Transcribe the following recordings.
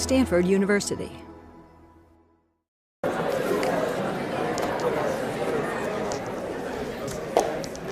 Stanford University.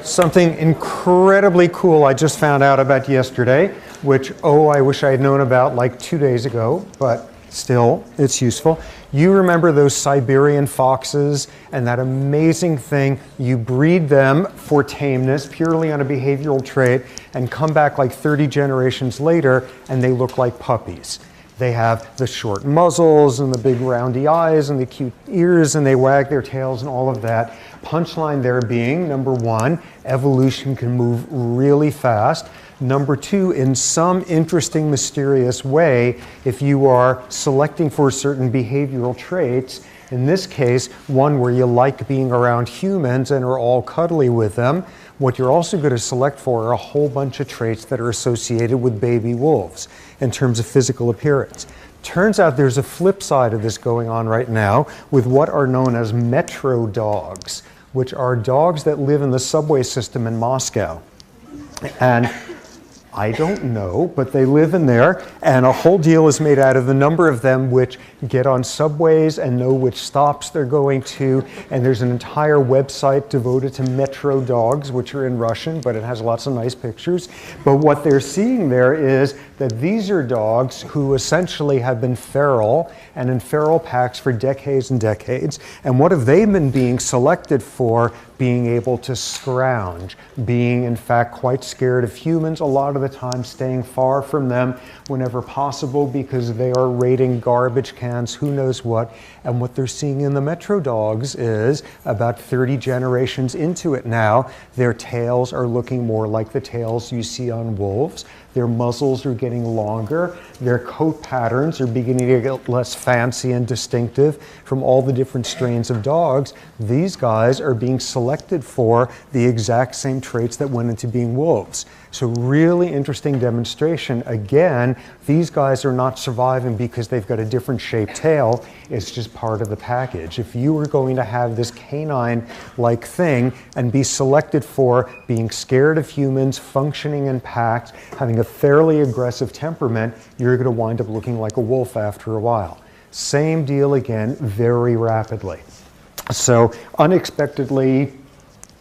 Something incredibly cool I just found out about yesterday, which, oh, I wish I had known about like 2 days ago, but still, it's useful. You remember those Siberian foxes and that amazing thing, you breed them for tameness, purely on a behavioral trait, and come back like 30 generations later, and they look like puppies. They have the short muzzles and the big roundy eyes and the cute ears, and they wag their tails and all of that. Punchline there being, number one, evolution can move really fast. Number two, in some interesting, mysterious way, if you are selecting for certain behavioral traits, in this case, one where you like being around humans and are all cuddly with them, what you're also going to select for are a whole bunch of traits that are associated with baby wolves in terms of physical appearance. Turns out there's a flip side of this going on right now with what are known as metro dogs, which are dogs that live in the subway system in Moscow. And I don't know, but they live in there, and a whole deal is made out of the number of them which get on subways and know which stops they're going to, and there's an entire website devoted to metro dogs, which are in Russian, but it has lots of nice pictures. But what they're seeing there is that these are dogs who essentially have been feral and in feral packs for decades and decades, and what have they been being selected for? Being able to scrounge, being in fact quite scared of humans, a lot of the time staying far from them whenever possible because they are raiding garbage cans, who knows what. And what they're seeing in the metro dogs is, about 30 generations into it now, their tails are looking more like the tails you see on wolves. Their muzzles are getting longer. Their coat patterns are beginning to get less fancy and distinctive from all the different strains of dogs. These guys are being selected for the exact same traits that went into being wolves. So really interesting demonstration. Again, these guys are not surviving because they've got a different shaped tail. It's just part of the package. If you were going to have this canine-like thing and be selected for being scared of humans, functioning in packs, having a fairly aggressive temperament, you're going to wind up looking like a wolf after a while. Same deal again, very rapidly. So unexpectedly,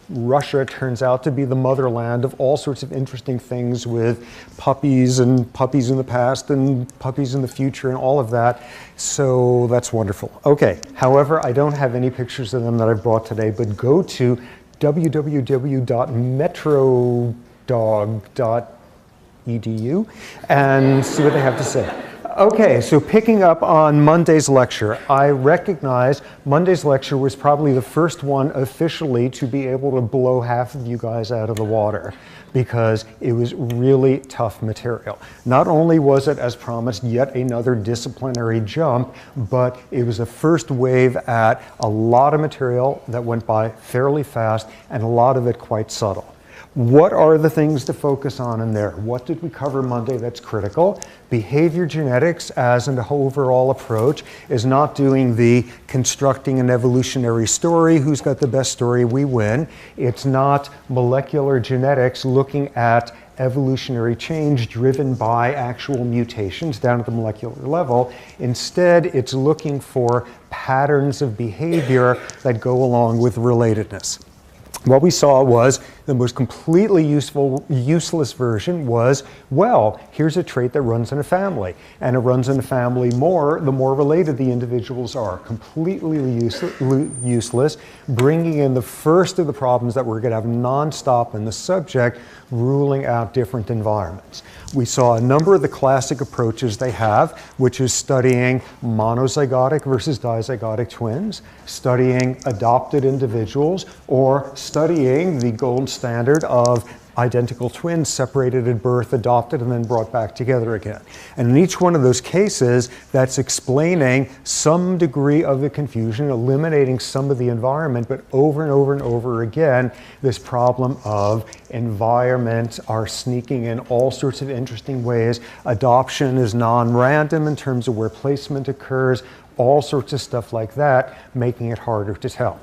Russia turns out to be the motherland of all sorts of interesting things with puppies and puppies in the past and puppies in the future and all of that. So that's wonderful. Okay, however, I don't have any pictures of them that I've brought today, but go to www.metrodog.edu and see what they have to say. Okay, so picking up on Monday's lecture, I recognize Monday's lecture was probably the first one officially to be able to blow half of you guys out of the water because it was really tough material. Not only was it, as promised, yet another disciplinary jump, but it was a first wave at a lot of material that went by fairly fast and a lot of it quite subtle. What are the things to focus on in there? What did we cover Monday that's critical? Behavior genetics as an overall approach is not doing the constructing an evolutionary story, who's got the best story, we win. It's not molecular genetics looking at evolutionary change driven by actual mutations down at the molecular level. Instead, it's looking for patterns of behavior that go along with relatedness. What we saw was the most completely useless version was, well, here's a trait that runs in a family. And it runs in a family more, the more related the individuals are. Completely useless, bringing in the first of the problems that we're going to have nonstop in the subject, ruling out different environments. We saw a number of the classic approaches they have, which is studying monozygotic versus dizygotic twins, studying adopted individuals, or studying the gold standard of identical twins separated at birth, adopted, and then brought back together again. And in each one of those cases, that's explaining some degree of the confusion, eliminating some of the environment, but over and over and over again, this problem of environment are sneaking in all sorts of interesting ways. Adoption is non-random in terms of where placement occurs, all sorts of stuff like that, making it harder to tell.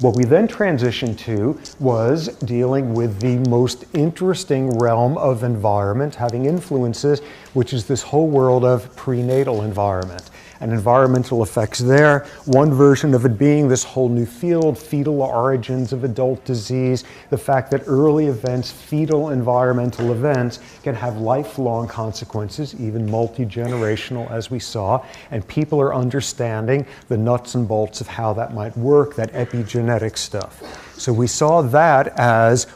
What we then transitioned to was dealing with the most interesting realm of environment having influences, which is this whole world of prenatal environment and environmental effects there. One version of it being this whole new field, fetal origins of adult disease, the fact that early events, fetal environmental events, can have lifelong consequences, even multi-generational as we saw, and people are understanding the nuts and bolts of how that might work, that epigenetic stuff. So we saw that as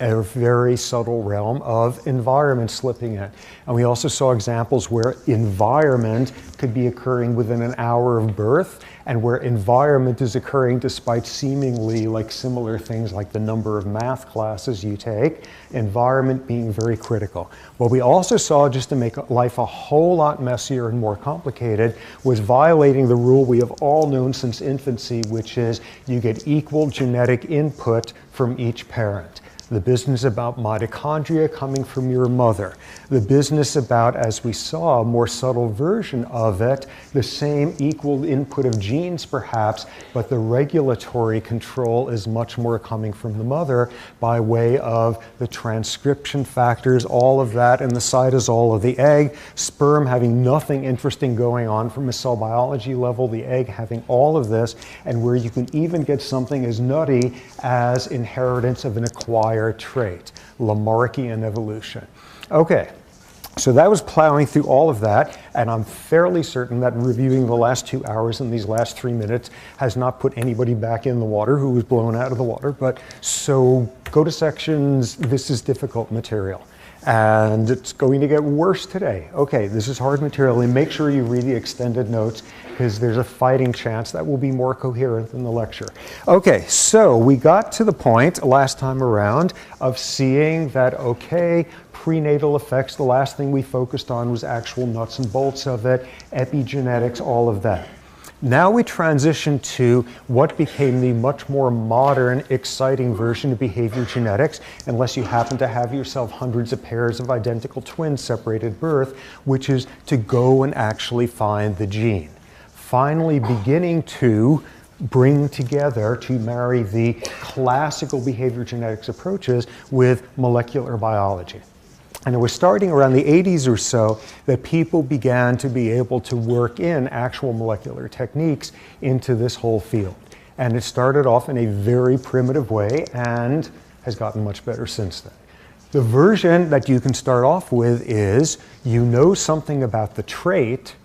a very subtle realm of environment slipping in. And we also saw examples where environment could be occurring within an hour of birth, and where environment is occurring despite seemingly like similar things like the number of math classes you take, environment being very critical. What we also saw, just to make life a whole lot messier and more complicated, was violating the rule we have all known since infancy, which is you get equal genetic input from each parent. The business about mitochondria coming from your mother. The business about, as we saw, a more subtle version of it, the same equal input of genes perhaps, but the regulatory control is much more coming from the mother by way of the transcription factors, all of that, and the cytosol of the egg, sperm having nothing interesting going on from a cell biology level, the egg having all of this, and where you can even get something as nutty as inheritance of an acquired trait, Lamarckian evolution. Okay, so that was plowing through all of that, and I'm fairly certain that reviewing the last 2 hours and these last 3 minutes has not put anybody back in the water who was blown out of the water, but so go to sections, this is difficult material. And it's going to get worse today. Okay, this is hard material, and make sure you read the extended notes because there's a fighting chance that will be more coherent than the lecture. Okay, so we got to the point last time around of seeing that, okay, prenatal effects, the last thing we focused on was actual nuts and bolts of it, epigenetics, all of that. Now we transition to what became the much more modern, exciting version of behavior genetics, unless you happen to have yourself hundreds of pairs of identical twins separated at birth, which is to go and actually find the gene. Finally beginning to bring together, to marry the classical behavior genetics approaches with molecular biology. And it was starting around the 80s or so that people began to be able to work in actual molecular techniques into this whole field. And it started off in a very primitive way and has gotten much better since then. The version that you can start off with is you know something about the trait,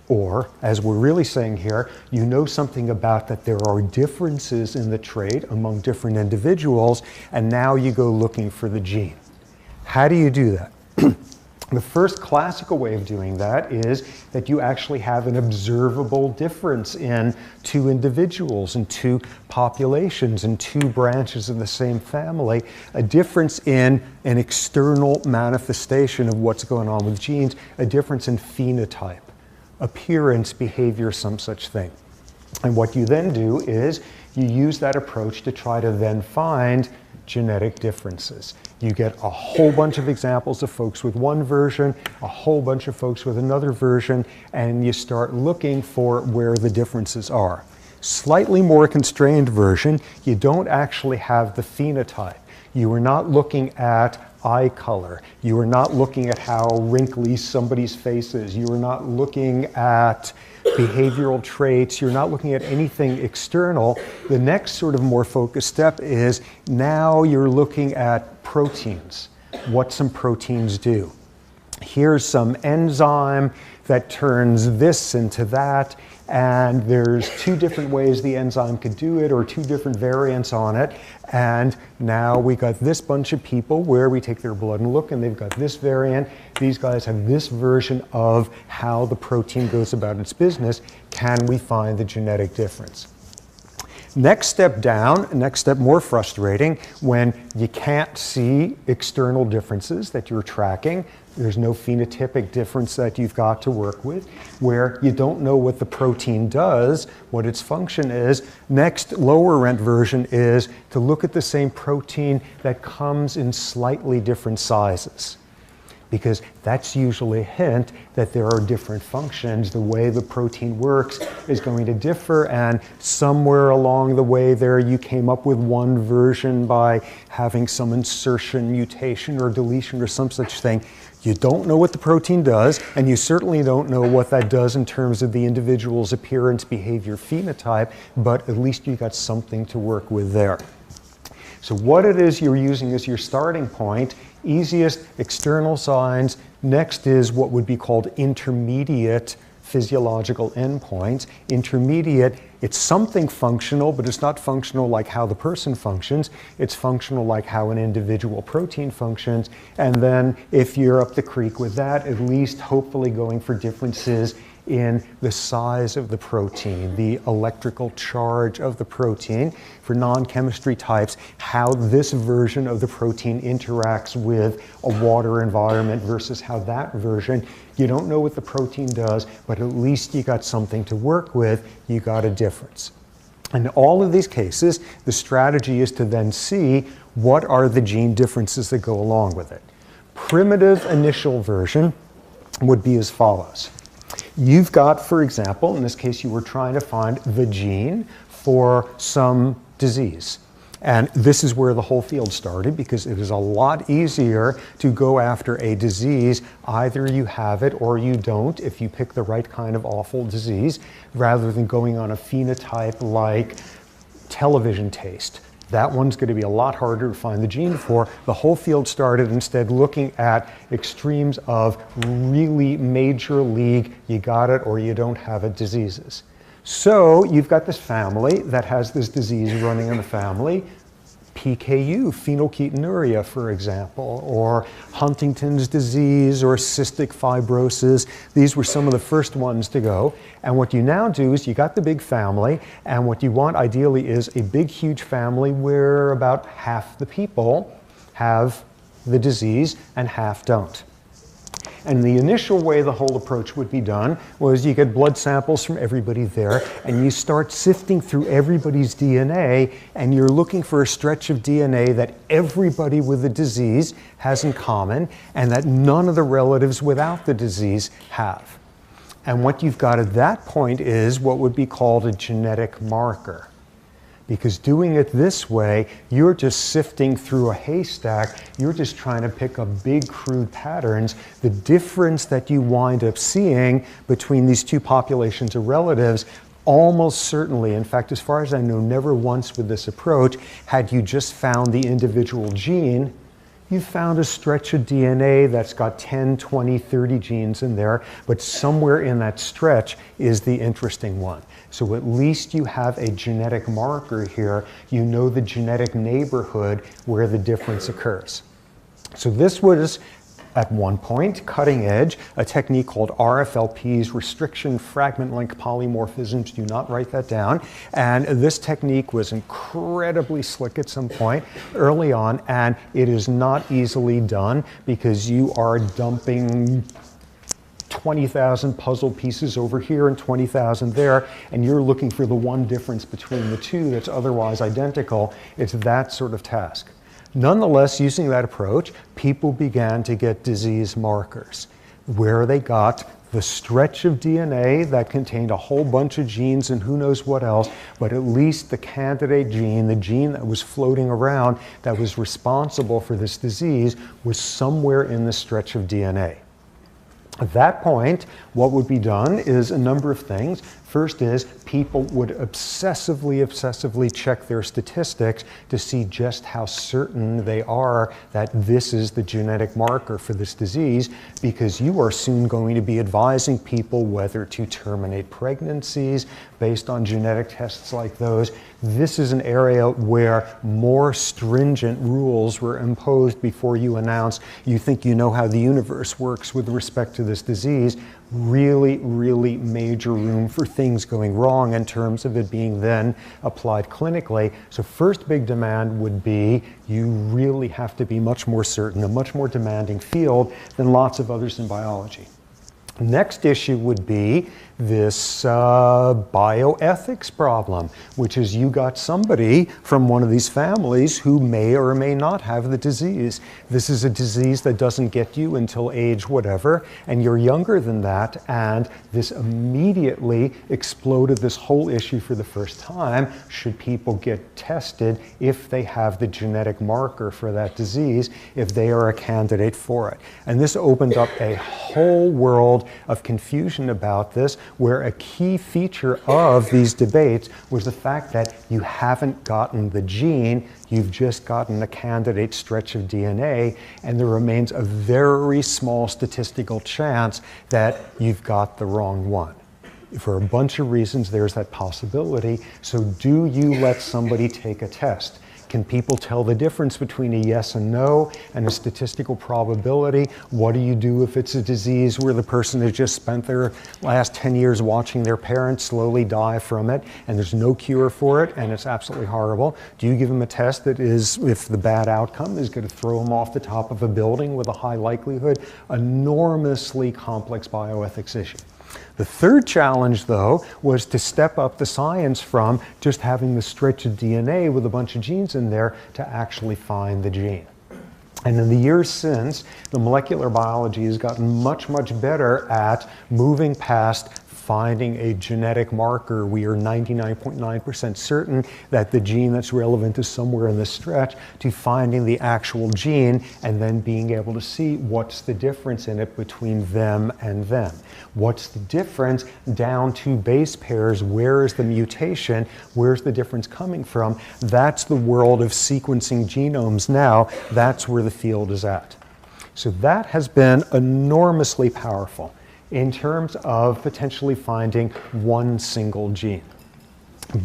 or, as we're really saying here, you know something about that there are differences in the trait among different individuals, and now you go looking for the gene. How do you do that? The first classical way of doing that is that you actually have an observable difference in two individuals, in two populations, in two branches of the same family, a difference in an external manifestation of what's going on with genes, a difference in phenotype, appearance, behavior, some such thing. And what you then do is you use that approach to try to then find genetic differences. You get a whole bunch of examples of folks with one version, a whole bunch of folks with another version, and you start looking for where the differences are. Slightly more constrained version, you don't actually have the phenotype. You are not looking at eye color. You are not looking at how wrinkly somebody's face is. You are not looking at behavioral traits. You're not looking at anything external. The next sort of more focused step is now you're looking at proteins, what some proteins do. Here's some enzyme that turns this into that, and there's two different ways the enzyme could do it, or two different variants on it, and now we got this bunch of people where we take their blood and look, and they've got this variant. These guys have this version of how the protein goes about its business. Can we find the genetic difference? Next step down, next step more frustrating, when you can't see external differences that you're tracking. There's no phenotypic difference that you've got to work with, where you don't know what the protein does, what its function is. Next, lower rent version is to look at the same protein that comes in slightly different sizes. because that's usually a hint that there are different functions. The way the protein works is going to differ, and somewhere along the way there you came up with one version by having some insertion, mutation, or deletion or some such thing. You don't know what the protein does, and you certainly don't know what that does in terms of the individual's appearance, behavior, phenotype, but at least you got something to work with there. So what it is you're using as your starting point, easiest external signs. Next is what would be called intermediate physiological endpoints. Intermediate, it's something functional, but it's not functional like how the person functions. It's functional like how an individual protein functions. And then if you're up the creek with that, at least hopefully going for differences in the size of the protein, the electrical charge of the protein. For non-chemistry types, how this version of the protein interacts with a water environment versus how that version. You don't know what the protein does, but at least you got something to work with. You got a difference. In all of these cases, the strategy is to then see what are the gene differences that go along with it. Primitive initial version would be as follows. You've got, for example, in this case, you were trying to find the gene for some disease. And this is where the whole field started, because it is a lot easier to go after a disease. Either you have it or you don't if you pick the right kind of awful disease, rather than going on a phenotype like television taste. That one's going to be a lot harder to find the gene for. The whole field started instead looking at extremes of really major league, you got it or you don't have it diseases. So you've got this family that has this disease running in the family. PKU, phenylketonuria, for example, or Huntington's disease or cystic fibrosis. These were some of the first ones to go. And what you now do is you got the big family, and what you want ideally is a big, huge family where about half the people have the disease and half don't. And the initial way the whole approach would be done was you get blood samples from everybody there, and you start sifting through everybody's DNA, and you're looking for a stretch of DNA that everybody with the disease has in common, and that none of the relatives without the disease have. And what you've got at that point is what would be called a genetic marker. Because doing it this way, you're just sifting through a haystack. You're just trying to pick up big, crude patterns. The difference that you wind up seeing between these two populations of relatives, almost certainly, in fact, as far as I know, never once with this approach, had you just found the individual gene, you found a stretch of DNA that's got 10, 20, 30 genes in there, but somewhere in that stretch is the interesting one. So at least you have a genetic marker here. You know the genetic neighborhood where the difference occurs. So this was, at one point, cutting edge, a technique called RFLPs, restriction fragment length polymorphisms. Do not write that down. And this technique was incredibly slick at some point early on, and it is not easily done because you are dumping 20,000 puzzle pieces over here and 20,000 there, and you're looking for the one difference between the two that's otherwise identical. It's that sort of task. Nonetheless, using that approach, people began to get disease markers, where they got the stretch of DNA that contained a whole bunch of genes and who knows what else, but at least the candidate gene, the gene that was floating around that was responsible for this disease, was somewhere in the stretch of DNA. At that point, what would be done is a number of things. First is people would obsessively check their statistics to see just how certain they are that this is the genetic marker for this disease, because you are soon going to be advising people whether to terminate pregnancies based on genetic tests like those. This is an area where more stringent rules were imposed before you announce you think you know how the universe works with respect to this disease. Really, really major room for things going wrong in terms of it being then applied clinically. So first big demand would be you really have to be much more certain, a much more demanding field than lots of others in biology. Next issue would be this bioethics problem, which is you got somebody from one of these families who may or may not have the disease. This is a disease that doesn't get you until age whatever, and you're younger than that, and this immediately exploded this whole issue for the first time. Should people get tested if they have the genetic marker for that disease, if they are a candidate for it? And this opened up a whole world of confusion about this, where a key feature of these debates was the fact that you haven't gotten the gene, you've just gotten a candidate stretch of DNA, and there remains a very small statistical chance that you've got the wrong one. For a bunch of reasons, there's that possibility. So do you let somebody take a test? Can people tell the difference between a yes and no and a statistical probability? What do you do if it's a disease where the person has just spent their last 10 years watching their parents slowly die from it and there's no cure for it and it's absolutely horrible? Do you give them a test that is, if the bad outcome is going to throw them off the top of a building with a high likelihood? Enormously complex bioethics issue. The third challenge, though, was to step up the science from just having the stretch of DNA with a bunch of genes in there to actually find the gene. And in the years since, the molecular biology has gotten much, much better at moving past finding a genetic marker. We are 99.9% certain that the gene that's relevant is somewhere in the stretch, to finding the actual gene and then being able to see what's the difference in it between them and them. What's the difference down to base pairs? Where is the mutation? Where's the difference coming from? That's the world of sequencing genomes now. That's where the field is at. So that has been enormously powerful in terms of potentially finding one single gene.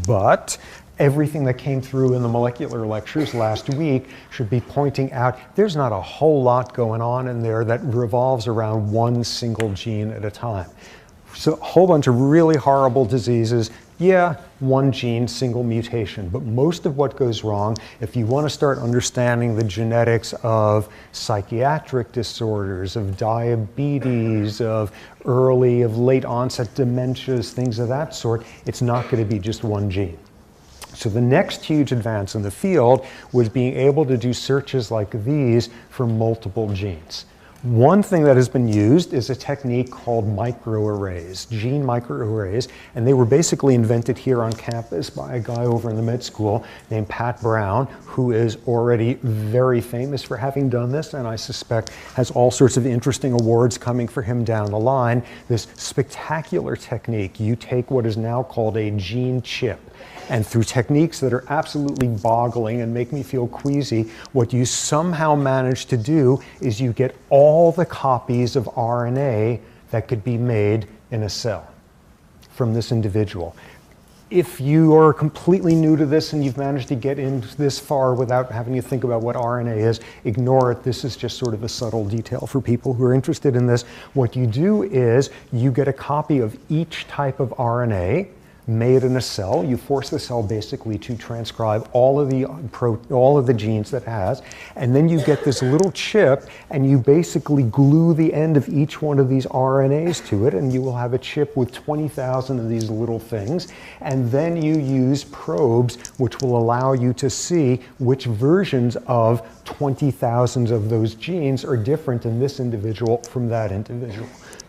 But everything that came through in the molecular lectures last week should be pointing out there's not a whole lot going on in there that revolves around one single gene at a time. So a whole bunch of really horrible diseases, yeah, one gene, single mutation. But most of what goes wrong, if you want to start understanding the genetics of psychiatric disorders, of diabetes, of late onset dementias, things of that sort, it's not going to be just one gene. So the next huge advance in the field was being able to do searches like these for multiple genes. One thing that has been used is a technique called microarrays, gene microarrays, and they were basically invented here on campus by a guy over in the med school named Pat Brown, who is already very famous for having done this, and I suspect has all sorts of interesting awards coming for him down the line. This spectacular technique, you take what is now called a gene chip, and through techniques that are absolutely boggling and make me feel queasy, what you somehow manage to do is you get all the copies of RNA that could be made in a cell from this individual. If you are completely new to this and you've managed to get in this far without having to think about what RNA is, ignore it. This is just sort of a subtle detail for people who are interested in this. What you do is you get a copy of each type of RNA made in a cell. You force the cell basically to transcribe all of the genes that it has, and then you get this little chip and you basically glue the end of each one of these RNAs to it, and you will have a chip with 20,000 of these little things, and then you use probes which will allow you to see which versions of 20,000 of those genes are different in this individual from that individual.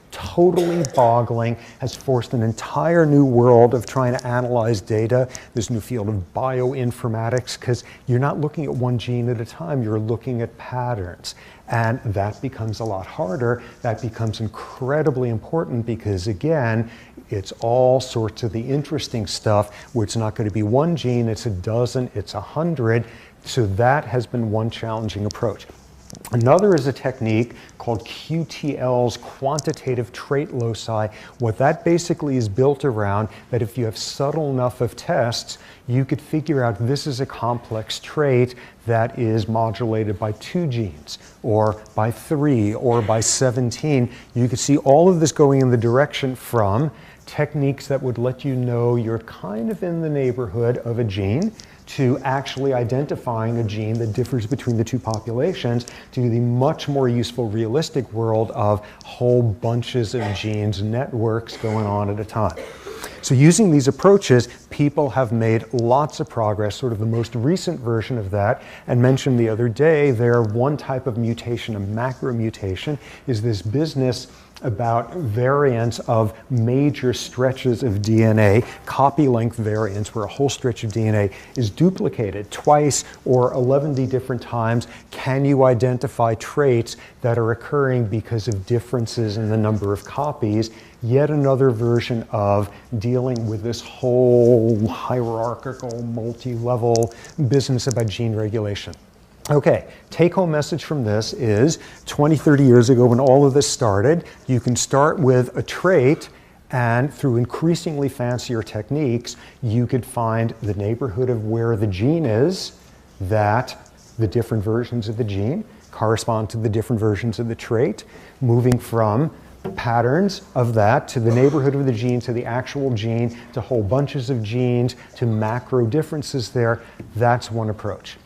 Totally boggling, has forced an entire new world of trying to analyze data, this new field of bioinformatics, because you're not looking at one gene at a time, you're looking at patterns. And that becomes a lot harder. That becomes incredibly important because, again, it's all sorts of the interesting stuff where it's not going to be one gene, it's a dozen, it's 100. So that has been one challenging approach. Another is a technique called QTL's quantitative trait loci. What that basically is built around, that if you have subtle enough of tests, you could figure out this is a complex trait that is modulated by 2 genes, or by 3, or by 17. You could see all of this going in the direction from techniques that would let you know you're kind of in the neighborhood of a gene, to actually identifying a gene that differs between the two populations to the much more useful realistic world of whole bunches of genes, networks going on at a time. So using these approaches, people have made lots of progress. Sort of the most recent version of that, and mentioned the other day, one type of mutation, a macromutation, is this business about variants of major stretches of DNA, copy length variants where a whole stretch of DNA is duplicated twice or 11 different times. Can you identify traits that are occurring because of differences in the number of copies? Yet another version of dealing with this whole hierarchical, multi-level business about gene regulation. Okay, take-home message from this is 20, 30 years ago when all of this started, you can start with a trait, and through increasingly fancier techniques, you could find the neighborhood of where the gene is, that the different versions of the gene correspond to the different versions of the trait, moving from patterns of that to the neighborhood of the gene, to the actual gene, to whole bunches of genes, to macro differences there. That's one approach.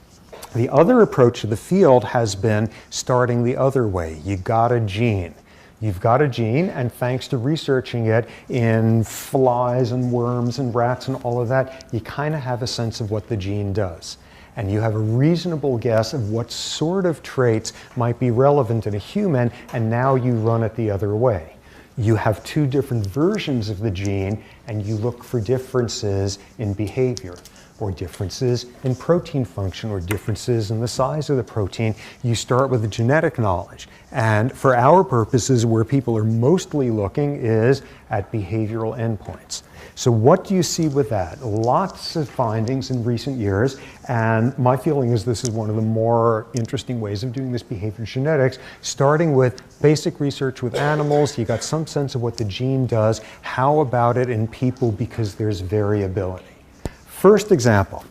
The other approach to the field has been starting the other way. You got a gene. You've got a gene, and thanks to researching it in flies and worms and rats and all of that, you kind of have a sense of what the gene does. And you have a reasonable guess of what sort of traits might be relevant in a human, and now you run it the other way. You have two different versions of the gene, and you look for differences in behavior, or differences in protein function, or differences in the size of the protein. You start with the genetic knowledge. And for our purposes, where people are mostly looking is at behavioral endpoints. So what do you see with that? Lots of findings in recent years, and my feeling is this is one of the more interesting ways of doing this behavior genetics, starting with basic research with animals. You got some sense of what the gene does. How about it in people, because there's variability? First example,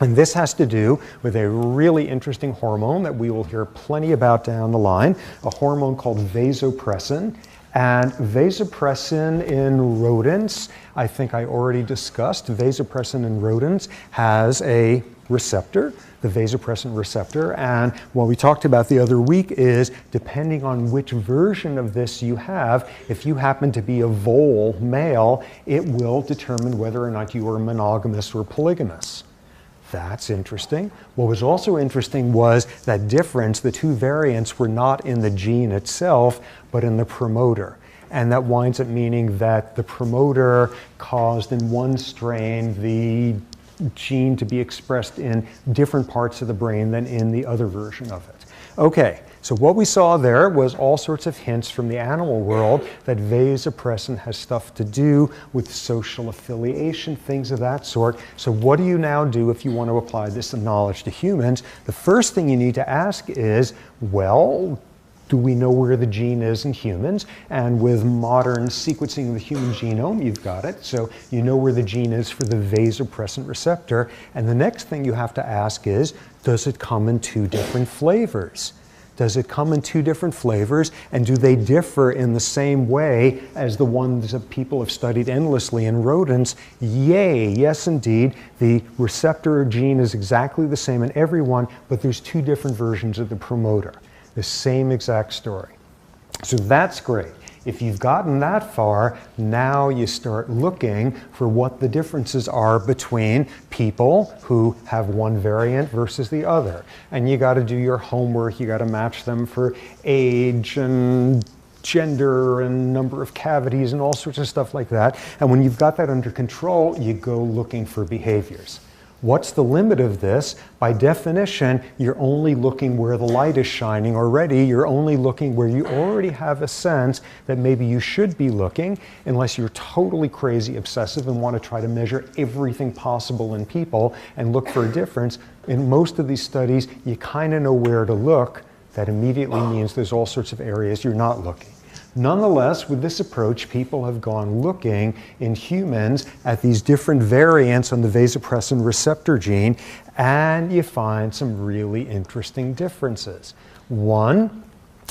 and this has to do with a really interesting hormone that we will hear plenty about down the line, a hormone called vasopressin. And vasopressin in rodents, I think I already discussed, vasopressin in rodents has a receptor, the vasopressin receptor, and what we talked about the other week is, depending on which version of this you have, if you happen to be a vole male, it will determine whether or not you are monogamous or polygamous. That's interesting. What was also interesting was that difference, the two variants were not in the gene itself, but in the promoter. And that winds up meaning that the promoter caused in one strain the gene to be expressed in different parts of the brain than in the other version of it. Okay, so what we saw there was all sorts of hints from the animal world that vasopressin has stuff to do with social affiliation, things of that sort. So what do you now do if you want to apply this knowledge to humans? The first thing you need to ask is, well, do we know where the gene is in humans? And with modern sequencing of the human genome, you've got it. So you know where the gene is for the vasopressin receptor. And the next thing you have to ask is, does it come in two different flavors? Does it come in two different flavors? And do they differ in the same way as the ones that people have studied endlessly in rodents? Yay, yes indeed. The receptor gene is exactly the same in everyone, but there's two different versions of the promoter. The same exact story. So that's great. If you've gotten that far, now you start looking for what the differences are between people who have one variant versus the other. And you got to do your homework. You got to match them for age and gender and number of cavities and all sorts of stuff like that. And when you've got that under control, you go looking for behaviors. What's the limit of this? By definition, you're only looking where the light is shining already. You're only looking where you already have a sense that maybe you should be looking, unless you're totally crazy obsessive and want to try to measure everything possible in people and look for a difference. In most of these studies, you kind of know where to look. That immediately means there's all sorts of areas you're not looking. Nonetheless, with this approach, people have gone looking in humans at these different variants on the vasopressin receptor gene, and you find some really interesting differences. One,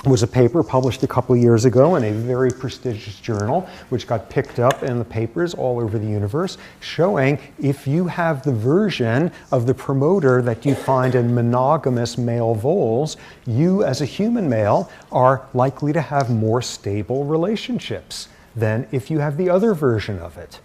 was a paper published a couple of years ago in a very prestigious journal, which got picked up in the papers all over the universe, showing if you have the version of the promoter that you find in monogamous male voles, you as a human male are likely to have more stable relationships than if you have the other version of it.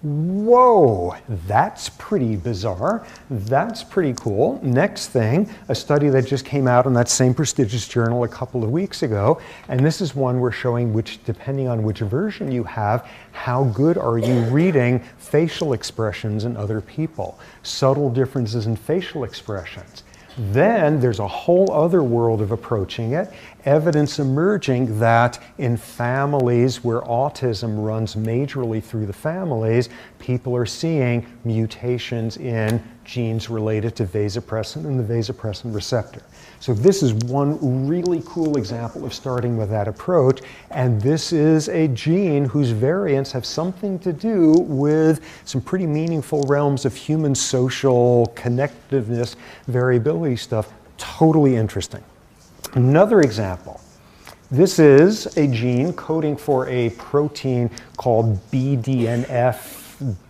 Whoa, that's pretty bizarre. That's pretty cool. Next thing, a study that just came out in that same prestigious journal a couple of weeks ago, and this is one we're showing which, depending on which version you have, how good are you reading facial expressions in other people, subtle differences in facial expressions. Then there's a whole other world of approaching it, evidence emerging that in families where autism runs majorly through the families, people are seeing mutations in genes related to vasopressin and the vasopressin receptor. So this is one really cool example of starting with that approach, and this is a gene whose variants have something to do with some pretty meaningful realms of human social connectiveness, variability stuff. Totally interesting. Another example. This is a gene coding for a protein called BDNF,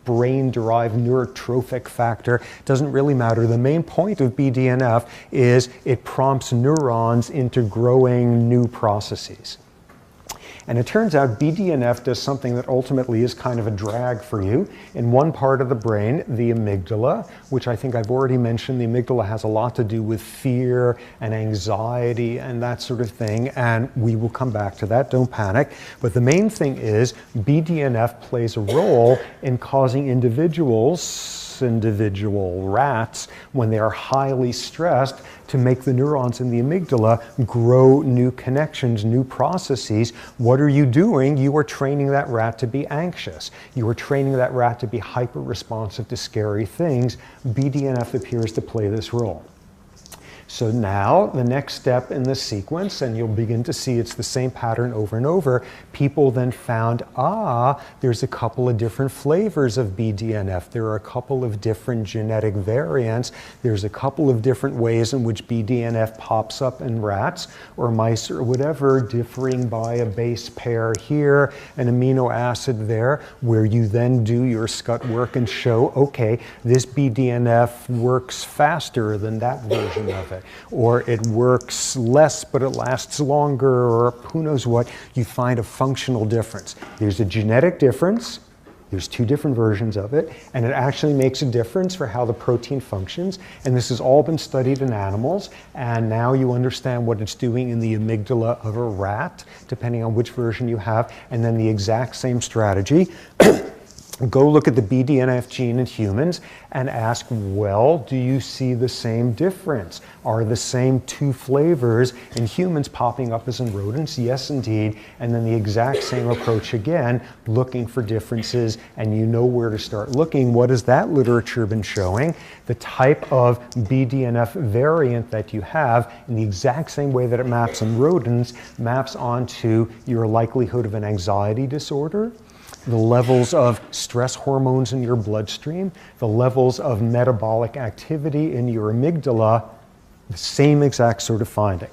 brain-derived neurotrophic factor. Doesn't really matter. The main point of BDNF is it prompts neurons into growing new processes. And it turns out BDNF does something that ultimately is kind of a drag for you. In one part of the brain, the amygdala, which I think I've already mentioned, the amygdala has a lot to do with fear and anxiety and that sort of thing, and we will come back to that, don't panic. But the main thing is BDNF plays a role in causing individual rats, when they are highly stressed, to make the neurons in the amygdala grow new connections, new processes. What are you doing? You are training that rat to be anxious. You are training that rat to be hyper-responsive to scary things. BDNF appears to play this role. So now the next step in the sequence, and you'll begin to see it's the same pattern over and over, people then found, there's a couple of different flavors of BDNF. There are a couple of different genetic variants. There's a couple of different ways in which BDNF pops up in rats or mice or whatever, differing by a base pair here, an amino acid there, where you then do your scut work and show, okay, this BDNF works faster than that version of it. Or it works less, but it lasts longer, or who knows what. You find a functional difference. There's a genetic difference. There's two different versions of it, and it actually makes a difference for how the protein functions. And this has all been studied in animals, and now you understand what it's doing in the amygdala of a rat, depending on which version you have, and then the exact same strategy. Go look at the BDNF gene in humans and ask, well, do you see the same difference? Are the same two flavors in humans popping up as in rodents? Yes, indeed. And then the exact same approach again, looking for differences, and you know where to start looking. What has that literature been showing? The type of BDNF variant that you have, in the exact same way that it maps on rodents, maps onto your likelihood of an anxiety disorder, the levels of stress hormones in your bloodstream, the levels of metabolic activity in your amygdala, the same exact sort of finding.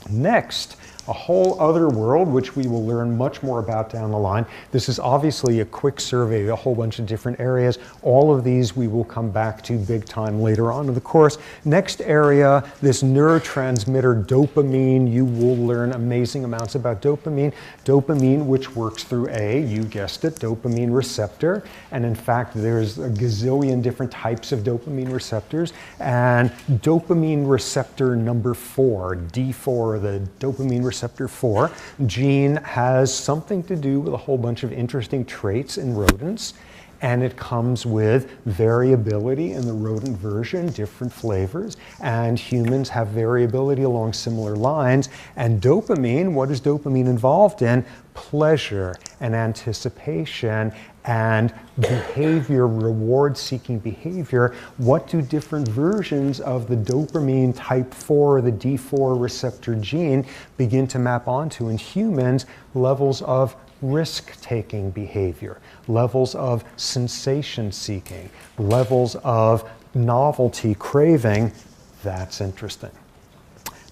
Next, a whole other world, which we will learn much more about down the line. This is obviously a quick survey, a whole bunch of different areas. All of these we will come back to big time later on in the course. Next area, this neurotransmitter dopamine. You will learn amazing amounts about dopamine. Dopamine, which works through you guessed it, dopamine receptor. And in fact, there's a gazillion different types of dopamine receptors. And dopamine receptor number 4, D4, the dopamine receptor 4 gene, has something to do with a whole bunch of interesting traits in rodents, and it comes with variability in the rodent version, different flavors, and humans have variability along similar lines. And dopamine, what is dopamine involved in? Pleasure and anticipation and behavior, reward-seeking behavior. What do different versions of the dopamine type 4, the D4 receptor gene, begin to map onto in humans? Levels of risk-taking behavior, levels of sensation-seeking, levels of novelty craving. That's interesting.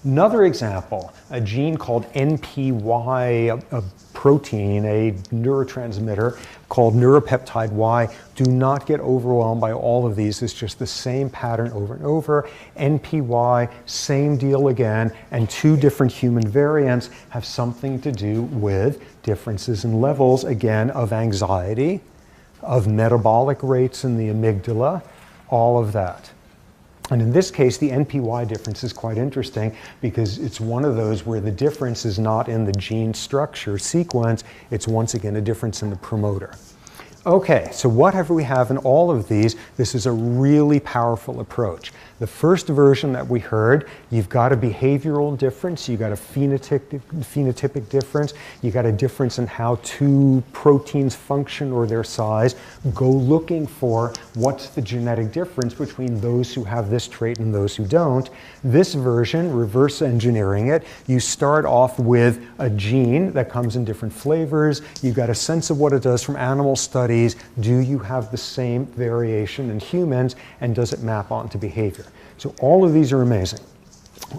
Another example, a gene called NPY, a protein, a neurotransmitter called neuropeptide Y. Do not get overwhelmed by all of these. It's just the same pattern over and over. NPY, same deal again, and two different human variants have something to do with differences in levels, again, of anxiety, of metabolic rates in the amygdala, all of that. And in this case, the NPY difference is quite interesting because it's one of those where the difference is not in the gene structure sequence, it's once again a difference in the promoter. Okay, so whatever we have in all of these, this is a really powerful approach. The first version that we heard, you've got a behavioral difference, you've got a phenotypic difference, you've got a difference in how two proteins function or their size. Go looking for what's the genetic difference between those who have this trait and those who don't. This version, reverse engineering it, you start off with a gene that comes in different flavors, you've got a sense of what it does from animal studies. Do you have the same variation in humans, and does it map onto behavior? So all of these are amazing.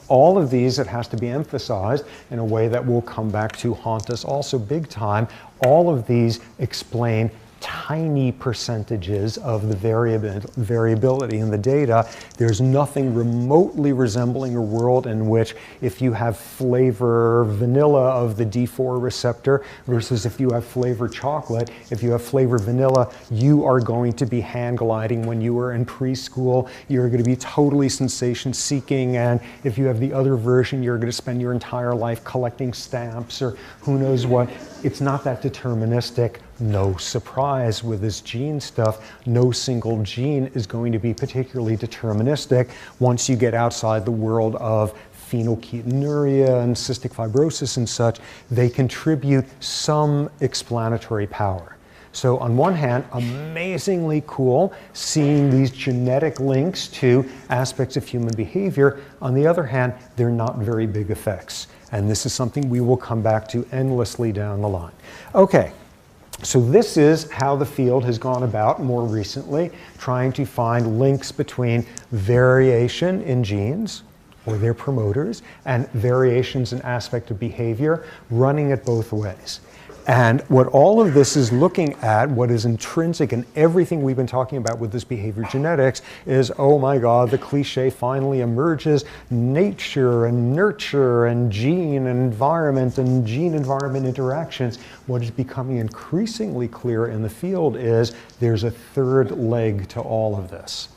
All of these, it has to be emphasized in a way that will come back to haunt us also big time. All of these explain tiny percentages of the variability in the data. There's nothing remotely resembling a world in which if you have flavor vanilla of the D4 receptor versus if you have flavor chocolate, if you have flavor vanilla, you are going to be hand gliding when you were in preschool. You're going to be totally sensation seeking. And if you have the other version, you're going to spend your entire life collecting stamps or who knows what. It's not that deterministic. No surprise with this gene stuff, no single gene is going to be particularly deterministic once you get outside the world of phenylketonuria and cystic fibrosis and such. They contribute some explanatory power. So on one hand, amazingly cool seeing these genetic links to aspects of human behavior. On the other hand, they're not very big effects. And this is something we will come back to endlessly down the line. Okay. So this is how the field has gone about more recently, trying to find links between variation in genes or their promoters and variations in aspect of behavior, running it both ways. And what all of this is looking at, what is intrinsic in everything we've been talking about with this behavior genetics is, oh my God, the cliche finally emerges, nature and nurture and gene and gene-environment interactions. What is becoming increasingly clear in the field is there's a third leg to all of this.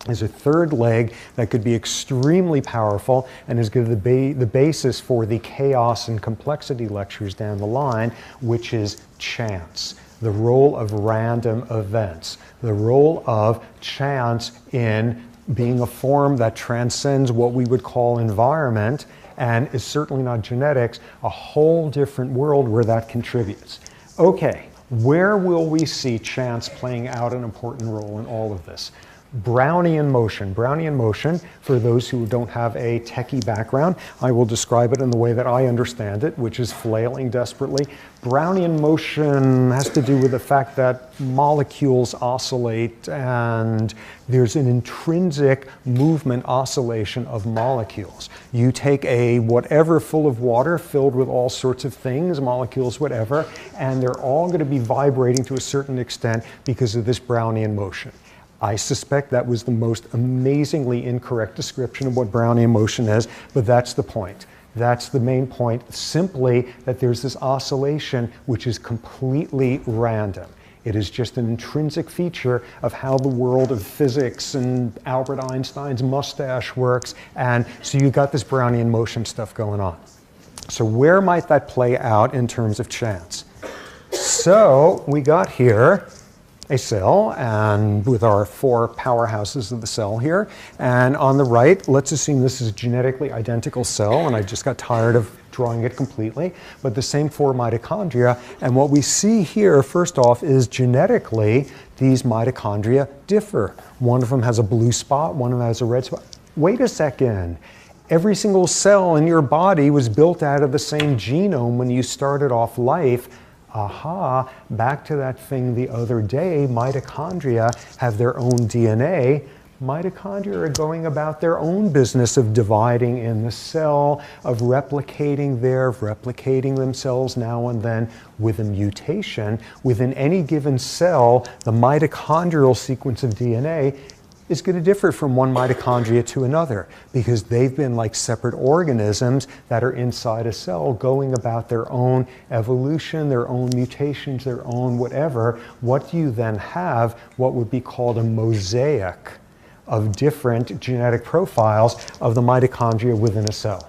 Is a third leg that could be extremely powerful and is going to be the basis for the chaos and complexity lectures down the line, which is chance, the role of random events, the role of chance in being a form that transcends what we would call environment and is certainly not genetics, a whole different world where that contributes. Okay, where will we see chance playing out an important role in all of this? Brownian motion. Brownian motion, for those who don't have a techie background, I will describe it in the way that I understand it, which is flailing desperately. Brownian motion has to do with the fact that molecules oscillate and there's an intrinsic movement oscillation of molecules. You take a whatever full of water filled with all sorts of things, molecules, whatever, and they're all going to be vibrating to a certain extent because of this Brownian motion. I suspect that was the most amazingly incorrect description of what Brownian motion is, but that's the point. That's the main point, simply that there's this oscillation which is completely random. It is just an intrinsic feature of how the world of physics and Albert Einstein's mustache works, and so you got this Brownian motion stuff going on. So where might that play out in terms of chance? So we got here a cell, and with our four powerhouses of the cell here. And on the right, let's assume this is a genetically identical cell, and I just got tired of drawing it completely, but the same four mitochondria. And what we see here, first off, is genetically, these mitochondria differ. One of them has a blue spot, one of them has a red spot. Wait a second. Every single cell in your body was built out of the same genome when you started off life. Aha, back to that thing the other day, mitochondria have their own DNA, Mitochondria are going about their own business of dividing in the cell, of replicating there, of replicating themselves now and then with a mutation. Within any given cell, the mitochondrial sequence of DNA is going to differ from one mitochondria to another because they've been like separate organisms that are inside a cell going about their own evolution, their own mutations, their own whatever. What do you then have? What would be called a mosaic of different genetic profiles of the mitochondria within a cell.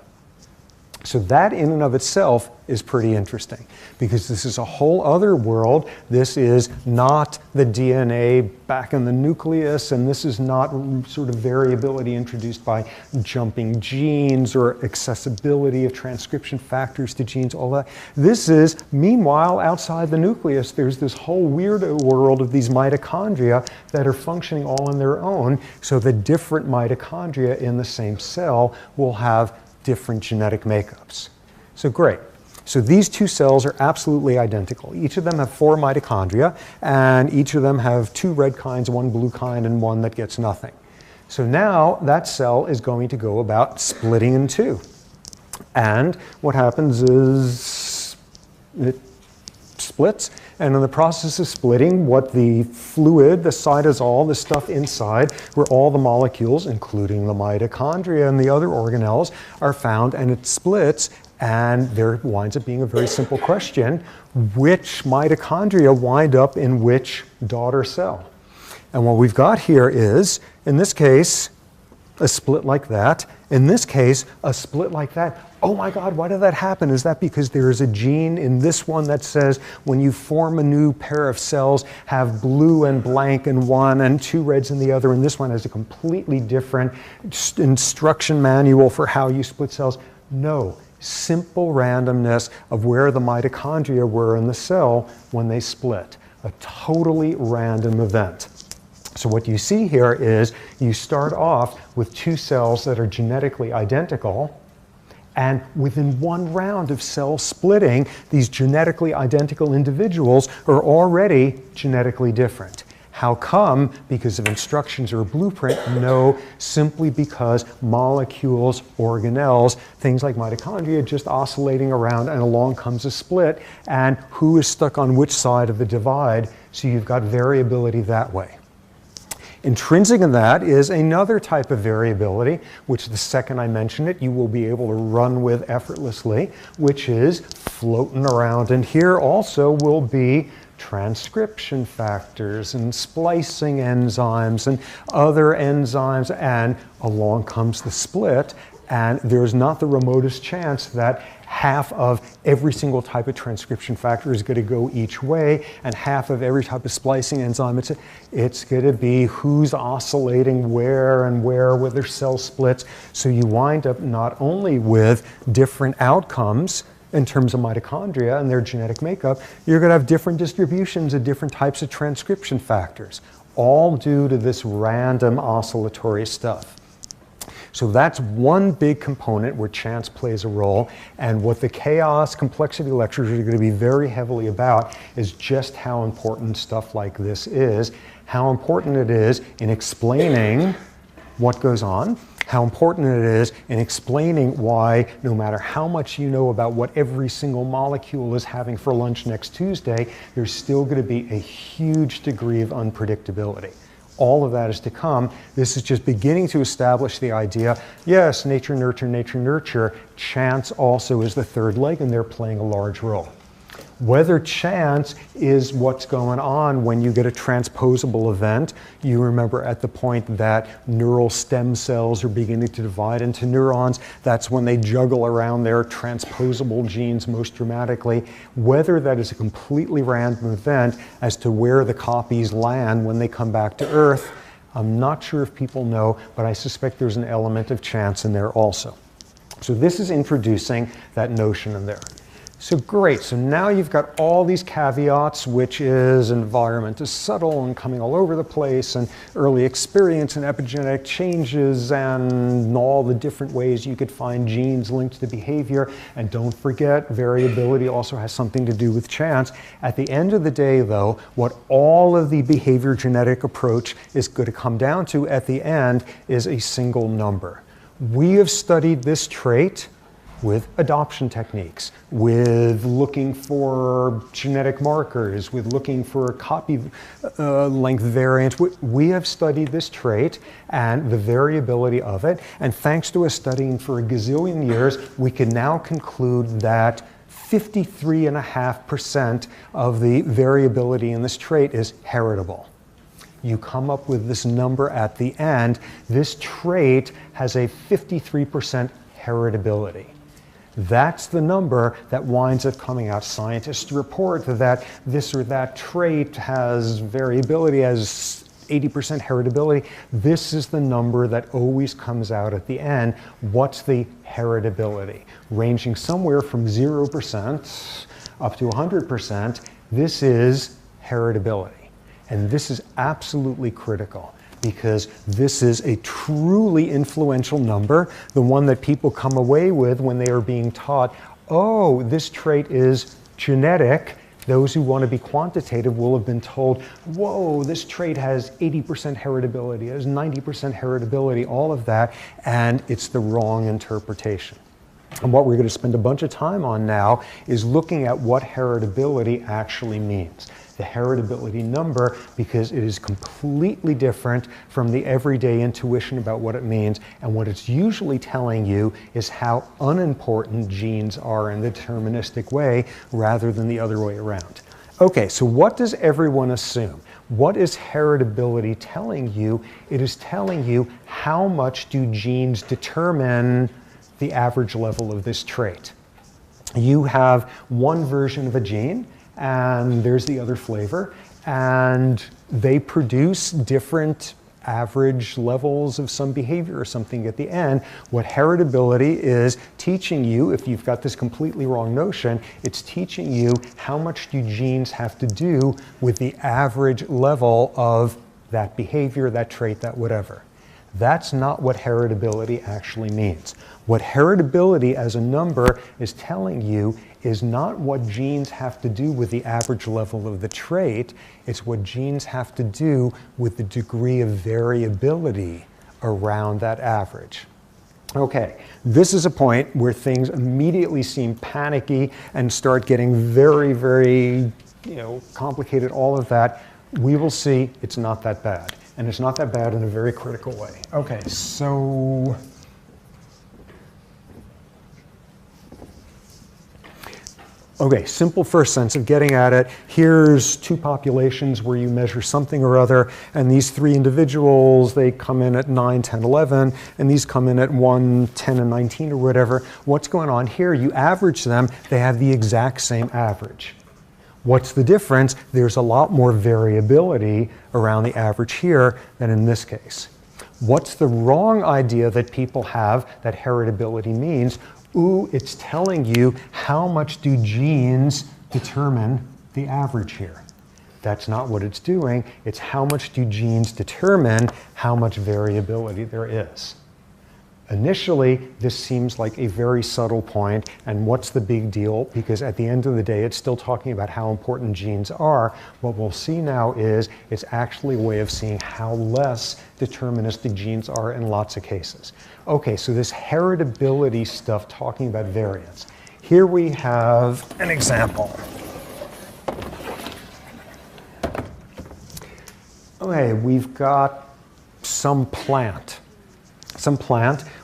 So that in and of itself is pretty interesting because this is a whole other world. This is not the DNA back in the nucleus, and this is not sort of variability introduced by jumping genes or accessibility of transcription factors to genes, all that. This is, meanwhile, outside the nucleus, there's this whole weirdo world of these mitochondria that are functioning all on their own, so the different mitochondria in the same cell will have different genetic makeups. So great. So these two cells are absolutely identical. Each of them have 4 mitochondria, and each of them have 2 red kinds, 1 blue kind, and 1 that gets nothing. So now that cell is going to go about splitting in 2. And what happens is it splits, and in the process of splitting, what the fluid, the cytosol, the stuff inside, where all the molecules, including the mitochondria and the other organelles, are found, and it splits, and there winds up being a very simple question: which mitochondria wind up in which daughter cell? And what we've got here is, in this case, a split like that. In this case, a split like that. Oh my God, why did that happen? Is that because there is a gene in this one that says when you form a new pair of cells, have blue and blank in one and 2 reds in the other, and this one has a completely different instruction manual for how you split cells? No, simple randomness of where the mitochondria were in the cell when they split. A totally random event. So what you see here is you start off with 2 cells that are genetically identical, and within 1 round of cell splitting, these genetically identical individuals are already genetically different. How come? Because of instructions or a blueprint? No, simply because molecules, organelles, things like mitochondria just oscillating around, and along comes a split, and who is stuck on which side of the divide, so you've got variability that way. Intrinsic in that is another type of variability, which the second I mention it, you will be able to run with effortlessly, which is floating around. And here also will be transcription factors and splicing enzymes and other enzymes, and along comes the split. And there's not the remotest chance that half of every single type of transcription factor is going to go each way, and half of every type of splicing enzyme, it's going to be who's oscillating where and where with their cell splits. So you wind up not only with different outcomes in terms of mitochondria and their genetic makeup, you're going to have different distributions of different types of transcription factors, all due to this random oscillatory stuff. So that's one big component where chance plays a role, and what the chaos complexity lectures are going to be very heavily about is just how important stuff like this is, how important it is in explaining what goes on, how important it is in explaining why no matter how much you know about what every single molecule is having for lunch next Tuesday, there's still going to be a huge degree of unpredictability. All of that is to come. This is just beginning to establish the idea, yes, nature, nurture, nature, nurture. Chance also is the third leg, and they're playing a large role. Whether chance is what's going on when you get a transposable event, you remember at the point that neural stem cells are beginning to divide into neurons, that's when they juggle around their transposable genes most dramatically. Whether that is a completely random event as to where the copies land when they come back to Earth, I'm not sure if people know, but I suspect there's an element of chance in there also. So this is introducing that notion in there. So great, so now you've got all these caveats, which is environment is subtle and coming all over the place, and early experience and epigenetic changes, and all the different ways you could find genes linked to behavior. And don't forget, variability also has something to do with chance. At the end of the day, though, what all of the behavior genetic approach is going to come down to at the end is a single number. We have studied this trait with adoption techniques, with looking for genetic markers, with looking for copy length variants. We have studied this trait and the variability of it, and thanks to us studying for a gazillion years, we can now conclude that 53.5% of the variability in this trait is heritable. You come up with this number at the end. This trait has a 53% heritability. That's the number that winds up coming out. Scientists report that this or that trait has variability, has 80% heritability. This is the number that always comes out at the end. What's the heritability? Ranging somewhere from 0% up to 100%, this is heritability. And this is absolutely critical, because this is a truly influential number, the one that people come away with when they are being taught, oh, this trait is genetic. Those who want to be quantitative will have been told, whoa, this trait has 80% heritability, it has 90% heritability, all of that, and it's the wrong interpretation. And what we're going to spend a bunch of time on now is looking at what heritability actually means. The heritability number, because it is completely different from the everyday intuition about what it means, and what it's usually telling you is how unimportant genes are in the deterministic way rather than the other way around. Okay, so what does everyone assume? What is heritability telling you? It is telling you how much do genes determine the average level of this trait. You have one version of a gene, and there's the other flavor, and they produce different average levels of some behavior or something at the end. What heritability is teaching you, if you've got this completely wrong notion, it's teaching you how much do genes have to do with the average level of that behavior, that trait, that whatever. That's not what heritability actually means. What heritability as a number is telling you is not what genes have to do with the average level of the trait, it's what genes have to do with the degree of variability around that average. Okay, this is a point where things immediately seem panicky and start getting very, very, complicated, all of that. We will see it's not that bad. And it's not that bad in a very critical way. Okay, so simple first sense of getting at it. Here's two populations where you measure something or other, and these three individuals, they come in at 9, 10, 11, and these come in at 1, 10, and 19 or whatever. What's going on here? You average them, they have the exact same average. What's the difference? There's a lot more variability around the average here than in this case. What's the wrong idea that people have that heritability means? Ooh, it's telling you how much do genes determine the average here. That's not what it's doing. It's how much do genes determine how much variability there is. Initially, this seems like a very subtle point, and what's the big deal? Because at the end of the day, it's still talking about how important genes are. What we'll see now is it's actually a way of seeing how less deterministic genes are in lots of cases. Okay, so this heritability stuff talking about variance. Here we have an example. Okay, we've got some plant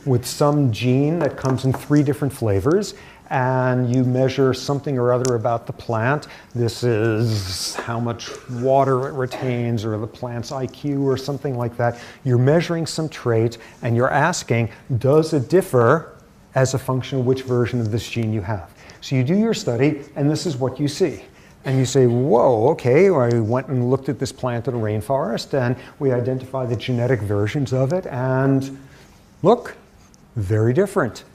with some gene that comes in 3 different flavors, and you measure something or other about the plant. This is how much water it retains, or the plant's IQ, or something like that. You're measuring some trait, and you're asking, does it differ as a function of which version of this gene you have? So you do your study, and this is what you see. And you say, whoa, okay, I went and looked at this plant in a rainforest, and we identified the genetic versions of it, and look, very different.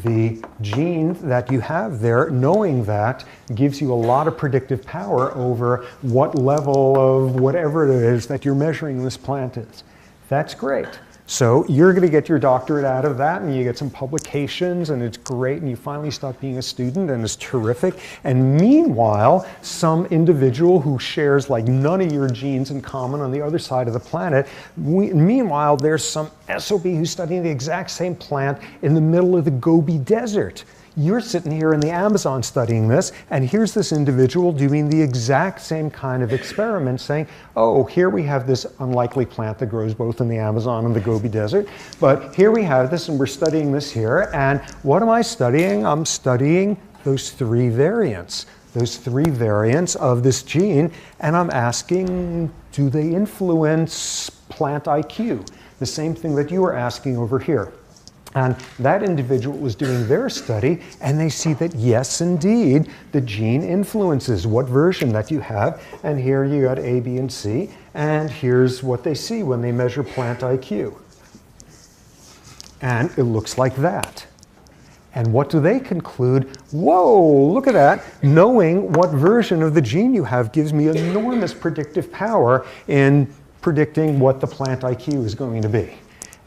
the gene that you have there, knowing that, gives you a lot of predictive power over what level of whatever it is that you're measuring this plant is. That's great. So you're going to get your doctorate out of that, and you get some publications, and it's great, and you finally stop being a student, and it's terrific. And meanwhile, some individual who shares like none of your genes in common on the other side of the planet, meanwhile, there's some SOB who's studying the exact same plant in the middle of the Gobi Desert. You're sitting here in the Amazon studying this, and here's this individual doing the exact same kind of experiment, saying, oh, here we have this unlikely plant that grows both in the Amazon and the Gobi Desert, but here we have this, and we're studying this here, and what am I studying? I'm studying those three variants of this gene, and I'm asking, do they influence plant IQ? The same thing that you were asking over here. And that individual was doing their study, and they see that yes, indeed, the gene influences what version that you have. And here you got A, B, and C, and here's what they see when they measure plant IQ. And it looks like that. And what do they conclude? Whoa, look at that. Knowing what version of the gene you have gives me enormous predictive power in predicting what the plant IQ is going to be.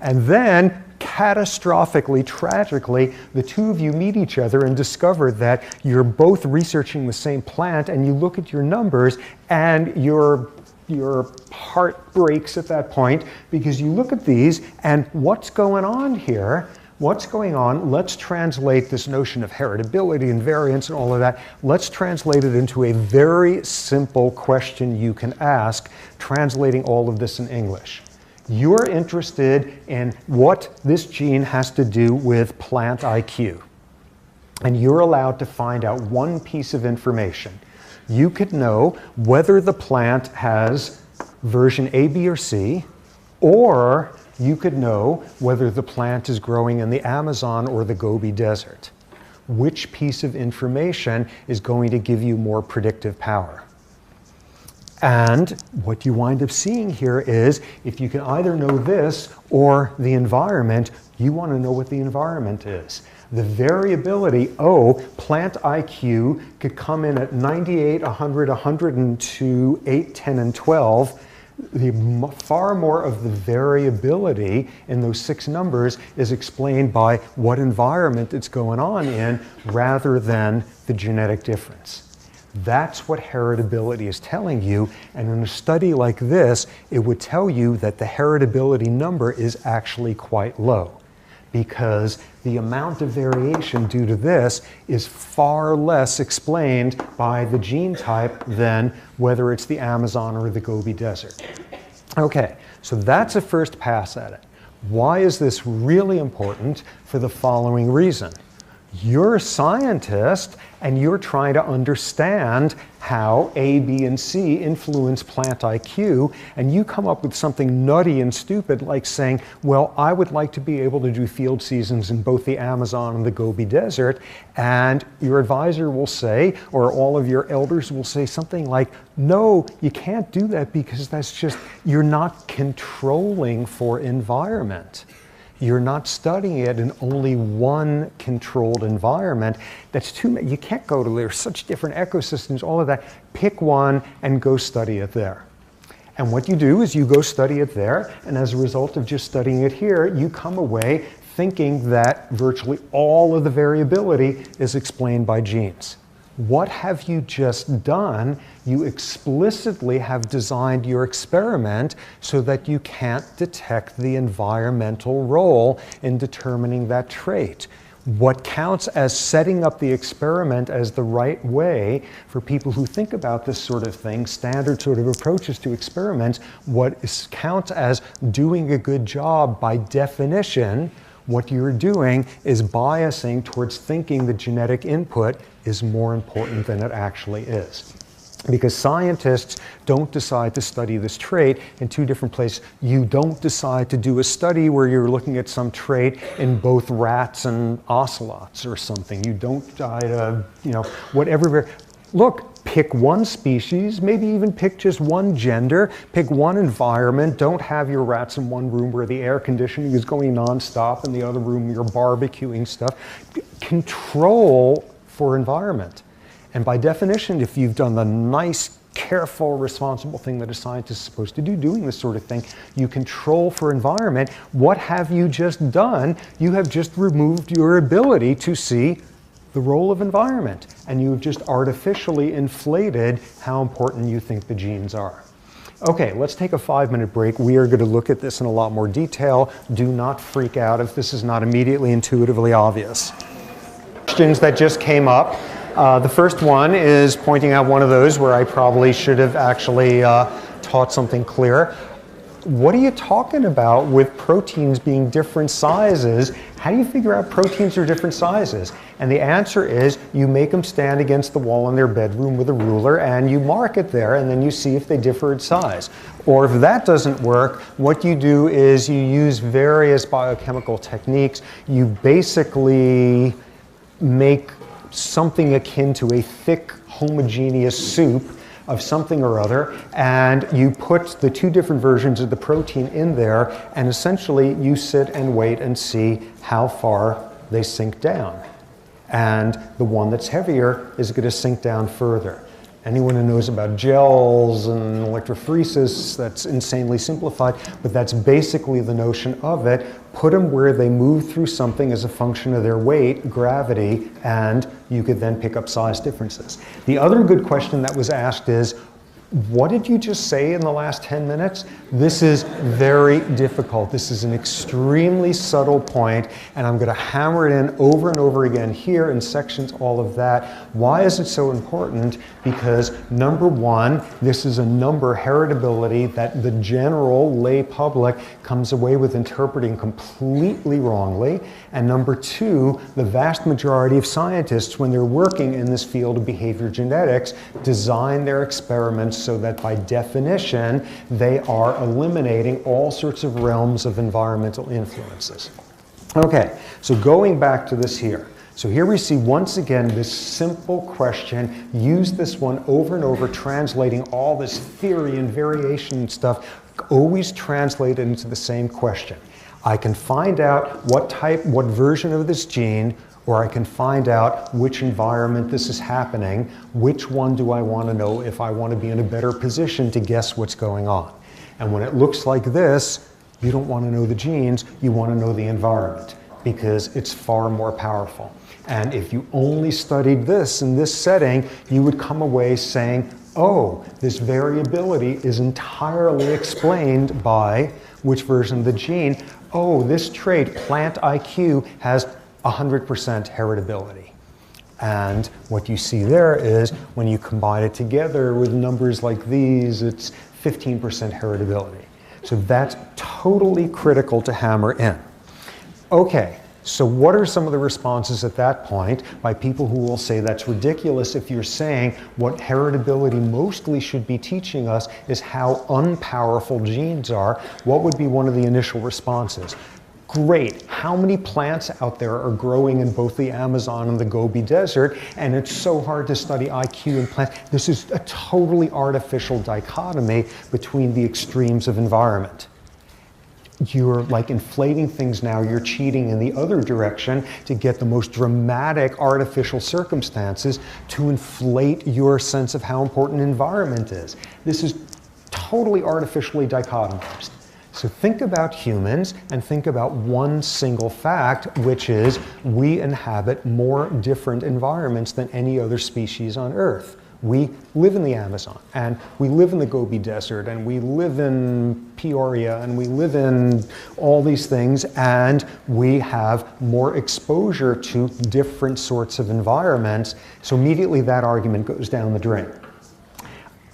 And then, catastrophically, tragically, the two of you meet each other and discover that you're both researching the same plant, and you look at your numbers, and your heart breaks at that point, because you look at these, and what's going on here? What's going on? Let's translate this notion of heritability and variance and all of that. Let's translate it into a very simple question you can ask, translating all of this in English. You're interested in what this gene has to do with plant IQ. And you're allowed to find out one piece of information. You could know whether the plant has version A, B, or C, or you could know whether the plant is growing in the Amazon or the Gobi Desert. Which piece of information is going to give you more predictive power? And what you wind up seeing here is, if you can either know this or the environment, you want to know what the environment is. The variability, plant IQ could come in at 98, 100, 102, 8, 10, and 12. Far more of the variability in those 6 numbers is explained by what environment it's going on in, rather than the genetic difference. That's what heritability is telling you, and in a study like this, it would tell you that the heritability number is actually quite low, because the amount of variation due to this is far less explained by the gene type than whether it's the Amazon or the Gobi Desert. Okay, so that's a first pass at it. Why is this really important? For the following reason. You're a scientist, and you're trying to understand how A, B, and C influence plant IQ, and you come up with something nutty and stupid like saying, well, I would like to be able to do field seasons in both the Amazon and the Gobi Desert, and your advisor will say, or all of your elders will say something like, no, you can't do that, because that's just, you're not controlling for environment. You're not studying it in only one controlled environment. That's too many. You can't go to, there's such different ecosystems, all of that. Pick one and go study it there. And what you do is you go study it there, and as a result of just studying it here, you come away thinking that virtually all of the variability is explained by genes. What have you just done? You explicitly have designed your experiment so that you can't detect the environmental role in determining that trait. What counts as setting up the experiment as the right way for people who think about this sort of thing, standard sort of approaches to experiments, counts as doing a good job by definition. What you're doing is biasing towards thinking the genetic input is more important than it actually is. Because scientists don't decide to study this trait in 2 different places. You don't decide to do a study where you're looking at some trait in both rats and ocelots or something. You don't decide, whatever. Look, pick one species, maybe even pick just one gender, pick one environment. Don't have your rats in one room where the air conditioning is going nonstop, in the other room you're barbecuing stuff. Control for environment. And by definition, if you've done the nice, careful, responsible thing that a scientist is supposed to do, doing this sort of thing, you control for environment. What have you just done? You have just removed your ability to see the role of environment, and you've just artificially inflated how important you think the genes are. Okay, let's take a 5-minute break. We are going to look at this in a lot more detail. Do not freak out if this is not immediately intuitively obvious. Questions that just came up. The first one is pointing out one of those where I probably should have actually taught something clear. What are you talking about with proteins being different sizes? How do you figure out proteins are different sizes? And the answer is you make them stand against the wall in their bedroom with a ruler and you mark it there, and then you see if they differ in size. Or if that doesn't work, what you do is you use various biochemical techniques. You basically make something akin to a thick homogeneous soup of something or other, and you put the two different versions of the protein in there, and essentially you sit and wait and see how far they sink down. And the one that's heavier is going to sink down further. Anyone who knows about gels and electrophoresis, that's insanely simplified, but that's basically the notion of it. Put them where they move through something as a function of their weight, gravity, and you could then pick up size differences. The other good question that was asked is, what did you just say in the last 10 minutes? This is very difficult. This is an extremely subtle point, and I'm going to hammer it in over and over again here in sections, all of that. Why is it so important? Because number one, this is a number heritability that the general lay public comes away with interpreting completely wrongly. And number two, the vast majority of scientists, when they're working in this field of behavior genetics, design their experiments so that by definition, they are eliminating all sorts of realms of environmental influences. Okay, so going back to this here. So here we see once again this simple question. Use this one over and over, translating all this theory and variation and stuff, always translate it into the same question. I can find out what version of this gene, or I can find out which environment this is happening. Which one do I want to know if I want to be in a better position to guess what's going on? And when it looks like this, you don't want to know the genes, you want to know the environment, because it's far more powerful. And if you only studied this in this setting, you would come away saying, oh, this variability is entirely explained by which version of the gene. Oh, this trait, plant IQ, has 100% heritability. And what you see there is when you combine it together with numbers like these, it's 15% heritability. So that's totally critical to hammer in. Okay, so what are some of the responses at that point by people who will say that's ridiculous if you're saying what heritability mostly should be teaching us is how unpowerful genes are? What would be one of the initial responses? Great, how many plants out there are growing in both the Amazon and the Gobi Desert, and it's so hard to study IQ in plants? This is a totally artificial dichotomy between the extremes of environment. You're like inflating things now, you're cheating in the other direction to get the most dramatic artificial circumstances to inflate your sense of how important environment is. This is totally artificially dichotomized. So think about humans and think about one single fact, which is we inhabit more different environments than any other species on Earth. We live in the Amazon, and we live in the Gobi Desert, and we live in Peoria, and we live in all these things, and we have more exposure to different sorts of environments. So immediately that argument goes down the drain.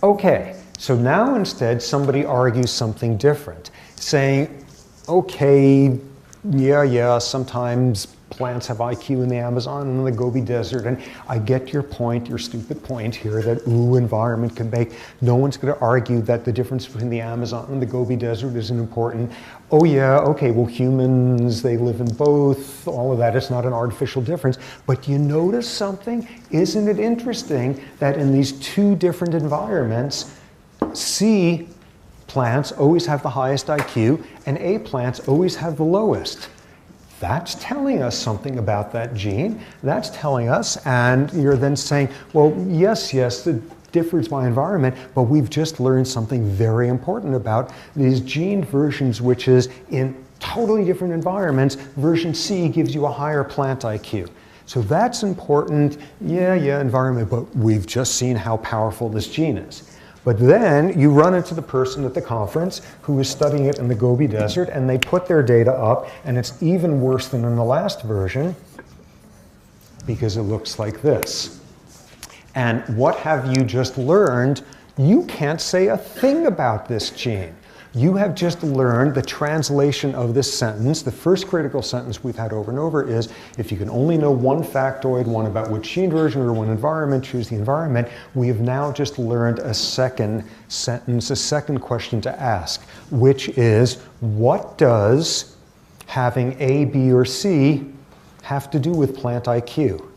Okay, so now instead somebody argues something different, saying, okay, yeah, sometimes plants have IQ in the Amazon and in the Gobi Desert. And I get your point, your stupid point here that, ooh, environment can make. No one's going to argue that the difference between the Amazon and the Gobi Desert isn't important. Oh yeah, okay, well humans, they live in both, all of that, it's not an artificial difference. But you notice something? Isn't it interesting that in these two different environments, C plants always have the highest IQ and A plants always have the lowest? That's telling us something about that gene. That's telling us, and you're then saying, well, yes, it differs by environment, but we've just learned something very important about these gene versions, which is in totally different environments, version C gives you a higher plant IQ. So that's important, yeah, environment, but we've just seen how powerful this gene is. But then you run into the person at the conference who is studying it in the Gobi Desert, and they put their data up, and it's even worse than in the last version because it looks like this. And what have you just learned? You can't say a thing about this gene. You have just learned the translation of this sentence. The first critical sentence we've had over and over is, if you can only know one factoid, one about which gene version or one environment, choose the environment. We have now just learned a second sentence, a second question to ask, which is, what does having A, B, or C have to do with plant IQ?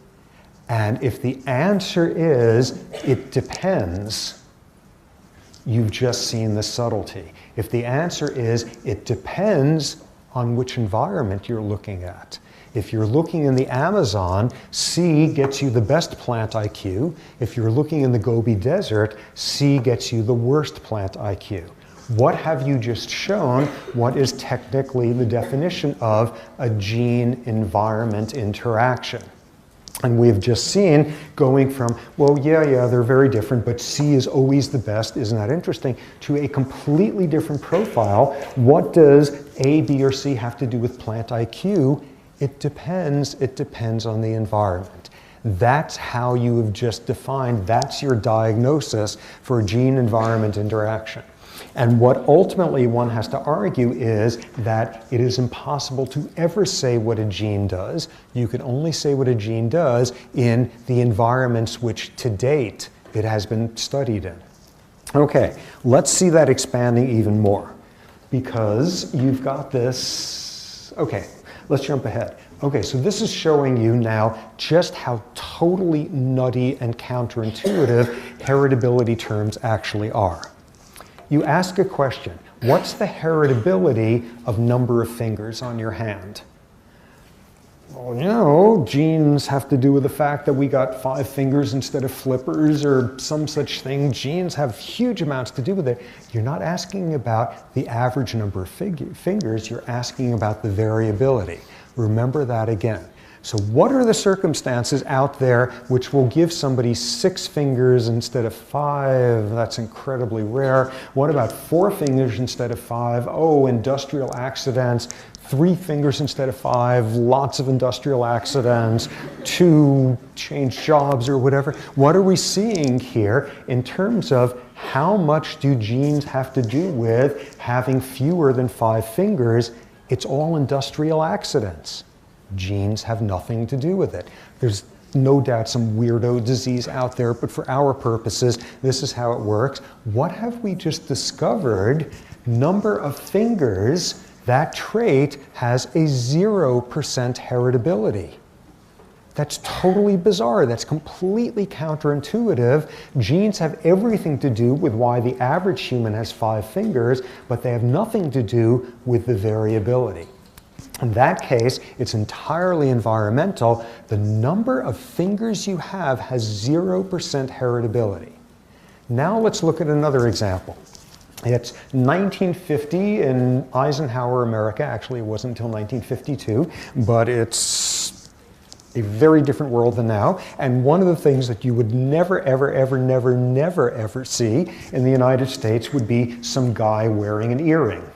And if the answer is, it depends, you've just seen the subtlety. If the answer is, it depends on which environment you're looking at. If you're looking in the Amazon, C gets you the best plant IQ. If you're looking in the Gobi Desert, C gets you the worst plant IQ. What have you just shown? What is technically the definition of a gene-environment interaction? And we've just seen going from, well, yeah, they're very different, but C is always the best, isn't that interesting, to a completely different profile. What does A, B, or C have to do with plant IQ? It depends on the environment. That's how you have just defined, that's your diagnosis for a gene-environment interaction. And what ultimately one has to argue is that it is impossible to ever say what a gene does. You can only say what a gene does in the environments which to date it has been studied in. Okay, let's see that expanding even more, because you've got this. Okay, let's jump ahead. Okay, so this is showing you now just how totally nutty and counterintuitive heritability terms actually are. You ask a question, what's the heritability of number of fingers on your hand? Well, you know, genes have to do with the fact that we got 5 fingers instead of flippers or some such thing. Genes have huge amounts to do with it. You're not asking about the average number of fingers, you're asking about the variability. Remember that again. So what are the circumstances out there which will give somebody 6 fingers instead of 5? That's incredibly rare. What about 4 fingers instead of 5? Oh, industrial accidents. 3 fingers instead of 5, lots of industrial accidents, 2 change jobs or whatever. What are we seeing here in terms of how much do genes have to do with having fewer than 5 fingers? It's all industrial accidents. Genes have nothing to do with it. There's no doubt some weirdo disease out there, but for our purposes, this is how it works. What have we just discovered? Number of fingers, that trait has a 0% heritability. That's totally bizarre. That's completely counterintuitive. Genes have everything to do with why the average human has 5 fingers, but they have nothing to do with the variability. In that case, it's entirely environmental. The number of fingers you have has 0% heritability. Now let's look at another example. It's 1950 in Eisenhower, America. Actually, it wasn't until 1952, but it's a very different world than now. And one of the things that you would never, ever, ever, never, never, ever see in the United States would be some guy wearing an earring.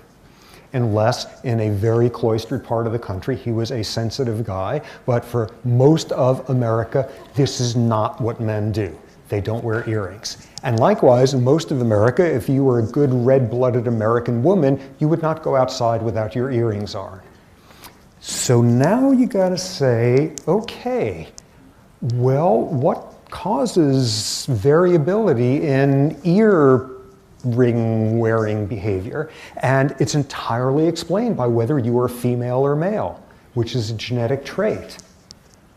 Unless in a very cloistered part of the country, he was a sensitive guy. But for most of America, this is not what men do. They don't wear earrings. And likewise, in most of America, if you were a good red-blooded American woman, you would not go outside without your earrings on. So now you got to say, okay, well, what causes variability in ear ring wearing behavior? And it's entirely explained by whether you are female or male, which is a genetic trait.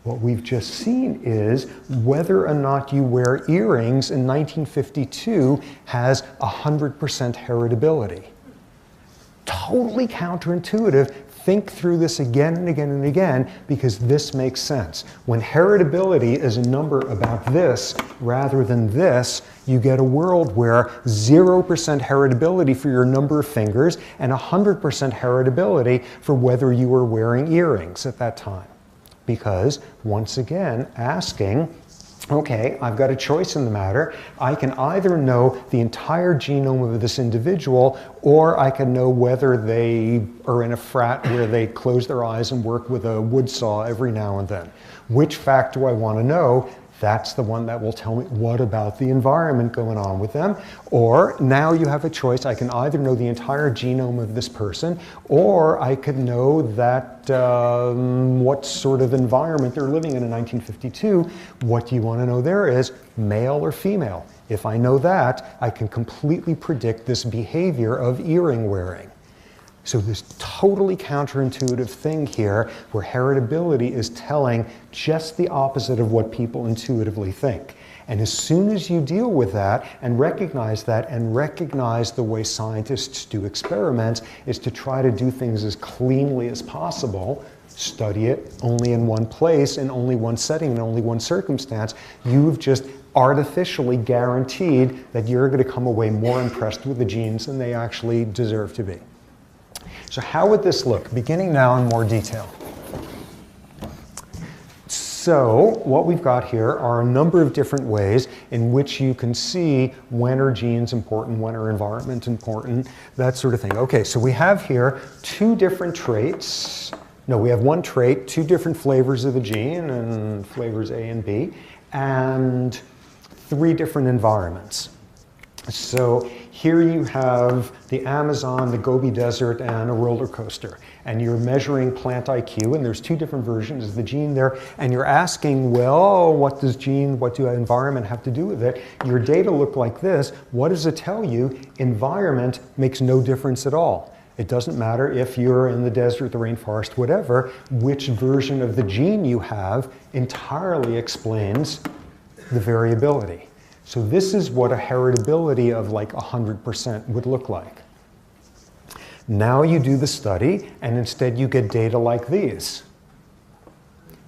What we've just seen is whether or not you wear earrings in 1952 has 100% heritability. Totally counterintuitive. Think through this again and again and again, because this makes sense. When heritability is a number about this rather than this, you get a world where 0% heritability for your number of fingers and 100% heritability for whether you were wearing earrings at that time. Because, once again, asking, okay, I've got a choice in the matter. I can either know the entire genome of this individual, or I can know whether they are in a frat where they close their eyes and work with a wood saw every now and then. Which fact do I want to know? That's the one that will tell me what about the environment going on with them. Or now you have a choice. I can either know the entire genome of this person, or I could know that what sort of environment they're living in 1952. What do you want to know there is male or female. If I know that, I can completely predict this behavior of earring wearing. So this totally counterintuitive thing here where heritability is telling just the opposite of what people intuitively think. And as soon as you deal with that and recognize the way scientists do experiments is to try to do things as cleanly as possible, study it only in one place, in only one setting, in only one circumstance, you've just artificially guaranteed that you're going to come away more impressed with the genes than they actually deserve to be. So how would this look? Beginning now in more detail. So what we've got here are a number of different ways in which you can see when are genes important, when are environment important, that sort of thing. Okay, so we have here two different traits. No, we have one trait, two different flavors of the gene, and flavors A and B, and three different environments. So here you have the Amazon, the Gobi Desert, and a roller coaster. And you're measuring plant IQ, and there's two different versions of the gene there. And you're asking, well, what do environment have to do with it? Your data look like this. What does it tell you? Environment makes no difference at all. It doesn't matter if you're in the desert, the rainforest, whatever. Which version of the gene you have entirely explains the variability. So this is what a heritability of like 100% would look like. Now you do the study, and instead you get data like these.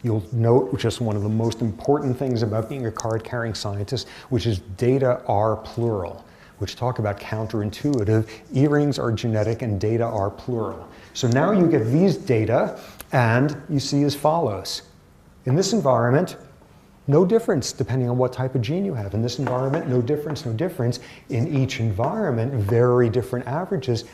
You'll note just one of the most important things about being a card-carrying scientist, which is data are plural, which talk about counterintuitive. Earrings are genetic and data are plural. So now you get these data, and you see as follows. In this environment, no difference depending on what type of gene you have. In this environment, no difference, no difference. In each environment, very different averages.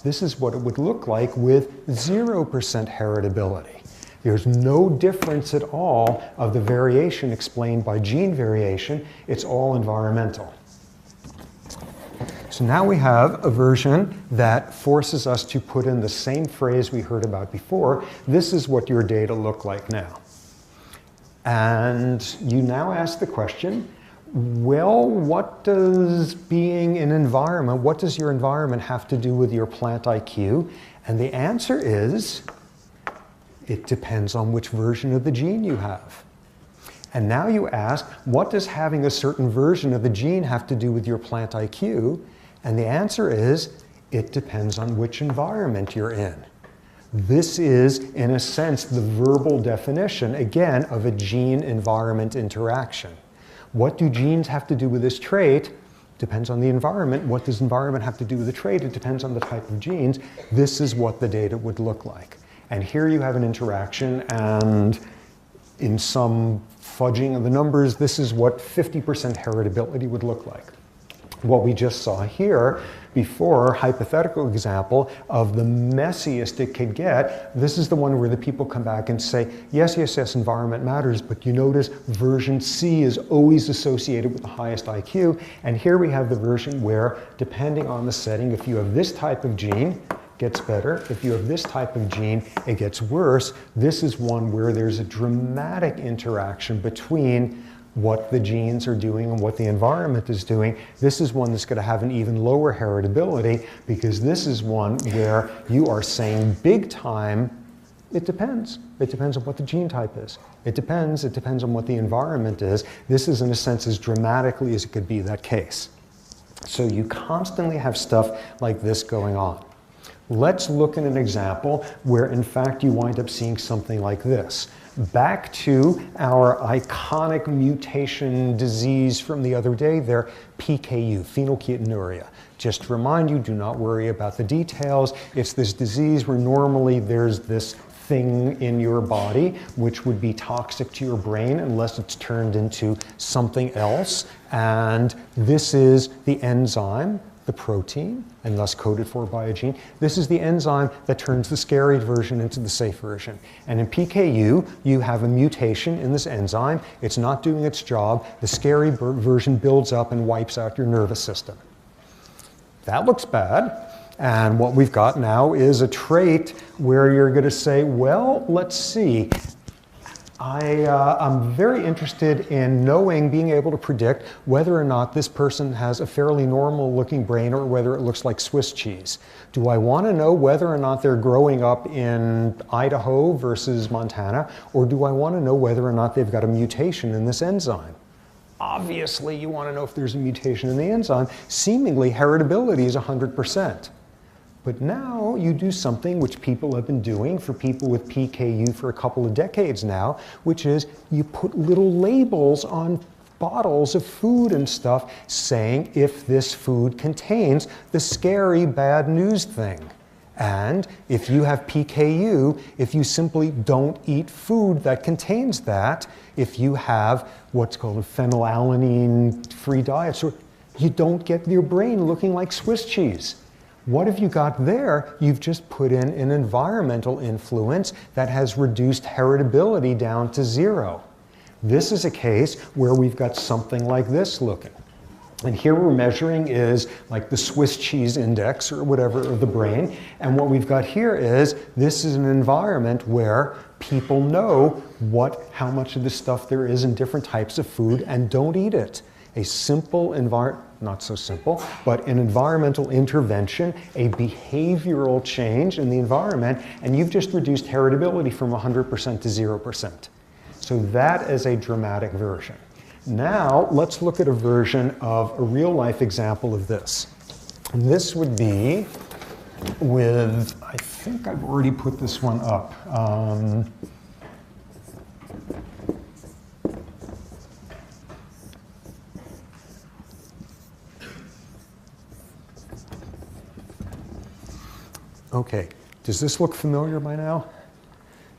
This is what it would look like with 0% heritability. There's no difference at all of the variation explained by gene variation. It's all environmental. So now we have a version that forces us to put in the same phrase we heard about before. This is what your data look like now. And you now ask the question, well, what does being in environment, what does your environment have to do with your plant IQ? And the answer is, it depends on which version of the gene you have. And now you ask, what does having a certain version of the gene have to do with your plant IQ? And the answer is, it depends on which environment you're in. This is, in a sense, the verbal definition, again, of a gene-environment interaction. What do genes have to do with this trait? Depends on the environment. What does environment have to do with the trait? It depends on the type of genes. This is what the data would look like. And here you have an interaction, and in some fudging of the numbers, this is what 50% heritability would look like. What we just saw here before, hypothetical example of the messiest it could get, this is the one where the people come back and say, yes, environment matters, but you notice version C is always associated with the highest IQ. And here we have the version where, depending on the setting, if you have this type of gene, gets better. If you have this type of gene, it gets worse. This is one where there's a dramatic interaction between what the genes are doing and what the environment is doing. This is one that's going to have an even lower heritability, because this is one where you are saying big time, it depends. It depends on what the gene type is. It depends on what the environment is. This is, in a sense, as dramatically as it could be that case. So you constantly have stuff like this going on. Let's look at an example where, in fact, you wind up seeing something like this. Back to our iconic mutation disease from the other day there, PKU, phenylketonuria. Just to remind you, do not worry about the details. It's this disease where normally there's this thing in your body which would be toxic to your brain unless it's turned into something else. And this is the enzyme, the protein, and thus coded for by a gene. This is the enzyme that turns the scary version into the safe version. And in PKU, you have a mutation in this enzyme. It's not doing its job. The scary version builds up and wipes out your nervous system. That looks bad. And what we've got now is a trait where you're going to say, well, let's see. I'm very interested in knowing, being able to predict whether or not this person has a fairly normal looking brain or whether it looks like Swiss cheese. Do I want to know whether or not they're growing up in Idaho versus Montana, or do I want to know whether or not they've got a mutation in this enzyme? Obviously, you want to know if there's a mutation in the enzyme. Seemingly, heritability is 100%. But now you do something which people have been doing for people with PKU for a couple of decades now, which is you put little labels on bottles of food and stuff saying if this food contains the scary bad news thing. And if you have PKU, if you simply don't eat food that contains that, if you have what's called a phenylalanine-free diet, so you don't get your brain looking like Swiss cheese. What have you got there? You've just put in an environmental influence that has reduced heritability down to 0. This is a case where we've got something like this looking. And here we're measuring is like the Swiss cheese index or whatever of the brain. And what we've got here is this is an environment where people know how much of this stuff there is in different types of food and don't eat it. A simple environment, not so simple, but an environmental intervention, a behavioral change in the environment, and you've just reduced heritability from 100% to 0%. So that is a dramatic version. Now, let's look at a version of a real-life example of this. And this would be with, I think I've already put this one up. Okay, does this look familiar by now?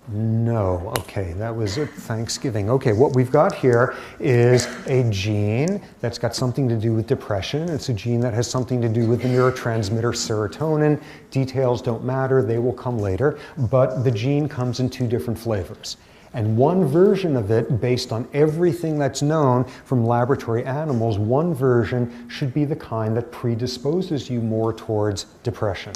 No, okay, that was at Thanksgiving. Okay, what we've got here is a gene that's got something to do with depression. It's a gene that has something to do with the neurotransmitter serotonin. Details don't matter, they will come later, but the gene comes in 2 different flavors. And one version of it, based on everything that's known from laboratory animals, one version should be the kind that predisposes you more towards depression.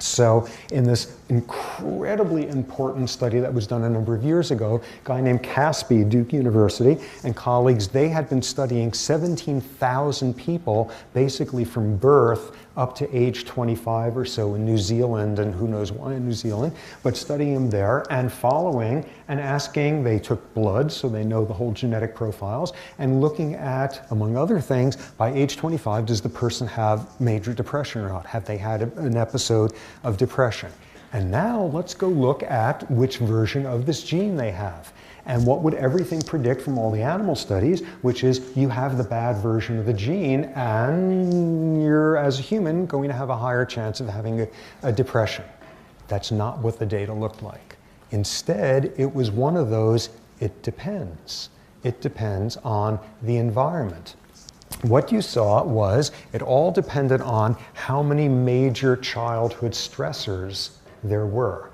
So in this incredibly important study that was done a number of years ago, a guy named Caspi, Duke University, and colleagues, they had been studying 17,000 people basically from birth up to age 25 or so in New Zealand, and who knows why in New Zealand, but studying them there and following and asking, they took blood so they know the whole genetic profiles, and looking at, among other things, by age 25, does the person have major depression or not? Have they had an episode of depression? And now let's go look at which version of this gene they have. And what would everything predict from all the animal studies, which is you have the bad version of the gene and you're, as a human, going to have a higher chance of having a depression. That's not what the data looked like. Instead, it was one of those, it depends. It depends on the environment. What you saw was it all depended on how many major childhood stressors there were.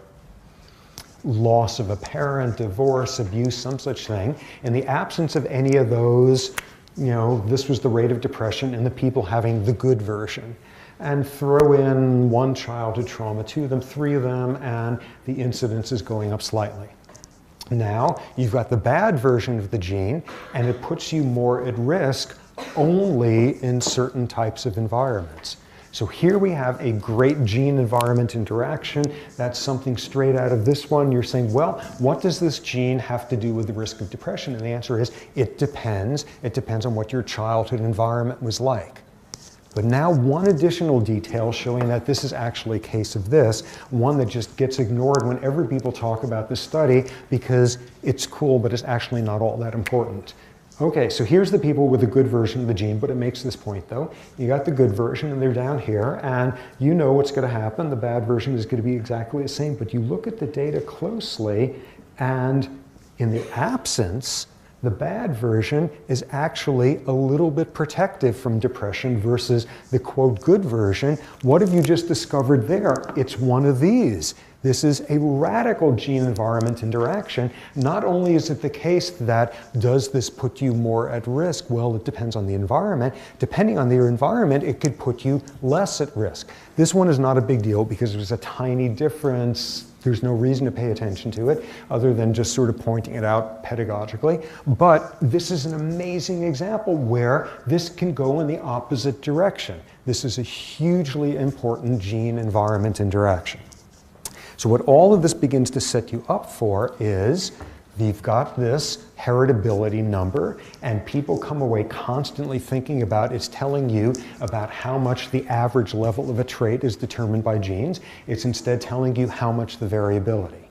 Loss of a parent, divorce, abuse, some such thing. In the absence of any of those, this was the rate of depression in the people having the good version. and throw in one childhood trauma to them, 3 of them, and the incidence is going up slightly. Now, you've got the bad version of the gene, and it puts you more at risk only in certain types of environments. So here we have a great gene-environment interaction. That's something straight out of this one. You're saying, well, what does this gene have to do with the risk of depression? And the answer is, it depends. It depends on what your childhood environment was like. But now one additional detail showing that this is actually a case of this, one that just gets ignored whenever people talk about this study because it's cool, but it's actually not all that important. Okay, so here's the people with a good version of the gene, but it makes this point though. You got the good version and they're down here, and you know what's going to happen. The bad version is going to be exactly the same, but you look at the data closely, and in the absence, the bad version is actually a little bit protective from depression versus the quote good version. What have you just discovered there? It's one of these. This is a radical gene-environment interaction. Not only is it the case that does this put you more at risk? Well, it depends on the environment. Depending on your environment, it could put you less at risk. This one is not a big deal because there's a tiny difference. There's no reason to pay attention to it other than just sort of pointing it out pedagogically. But this is an amazing example where this can go in the opposite direction. This is a hugely important gene-environment interaction. So what all of this begins to set you up for is you've got this heritability number, and people come away constantly thinking about it's telling you about how much the average level of a trait is determined by genes. It's instead telling you how much the variability.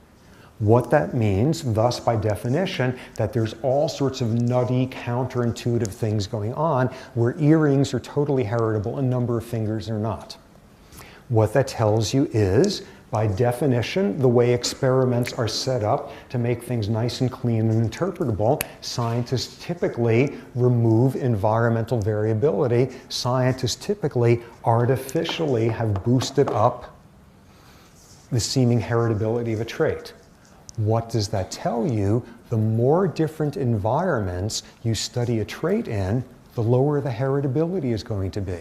What that means, thus by definition, that there's all sorts of nutty, counterintuitive things going on where earrings are totally heritable, a number of fingers are not. What that tells you is, by definition, the way experiments are set up to make things nice and clean and interpretable, scientists typically remove environmental variability. Scientists typically artificially have boosted up the seeming heritability of a trait. What does that tell you? The more different environments you study a trait in, the lower the heritability is going to be.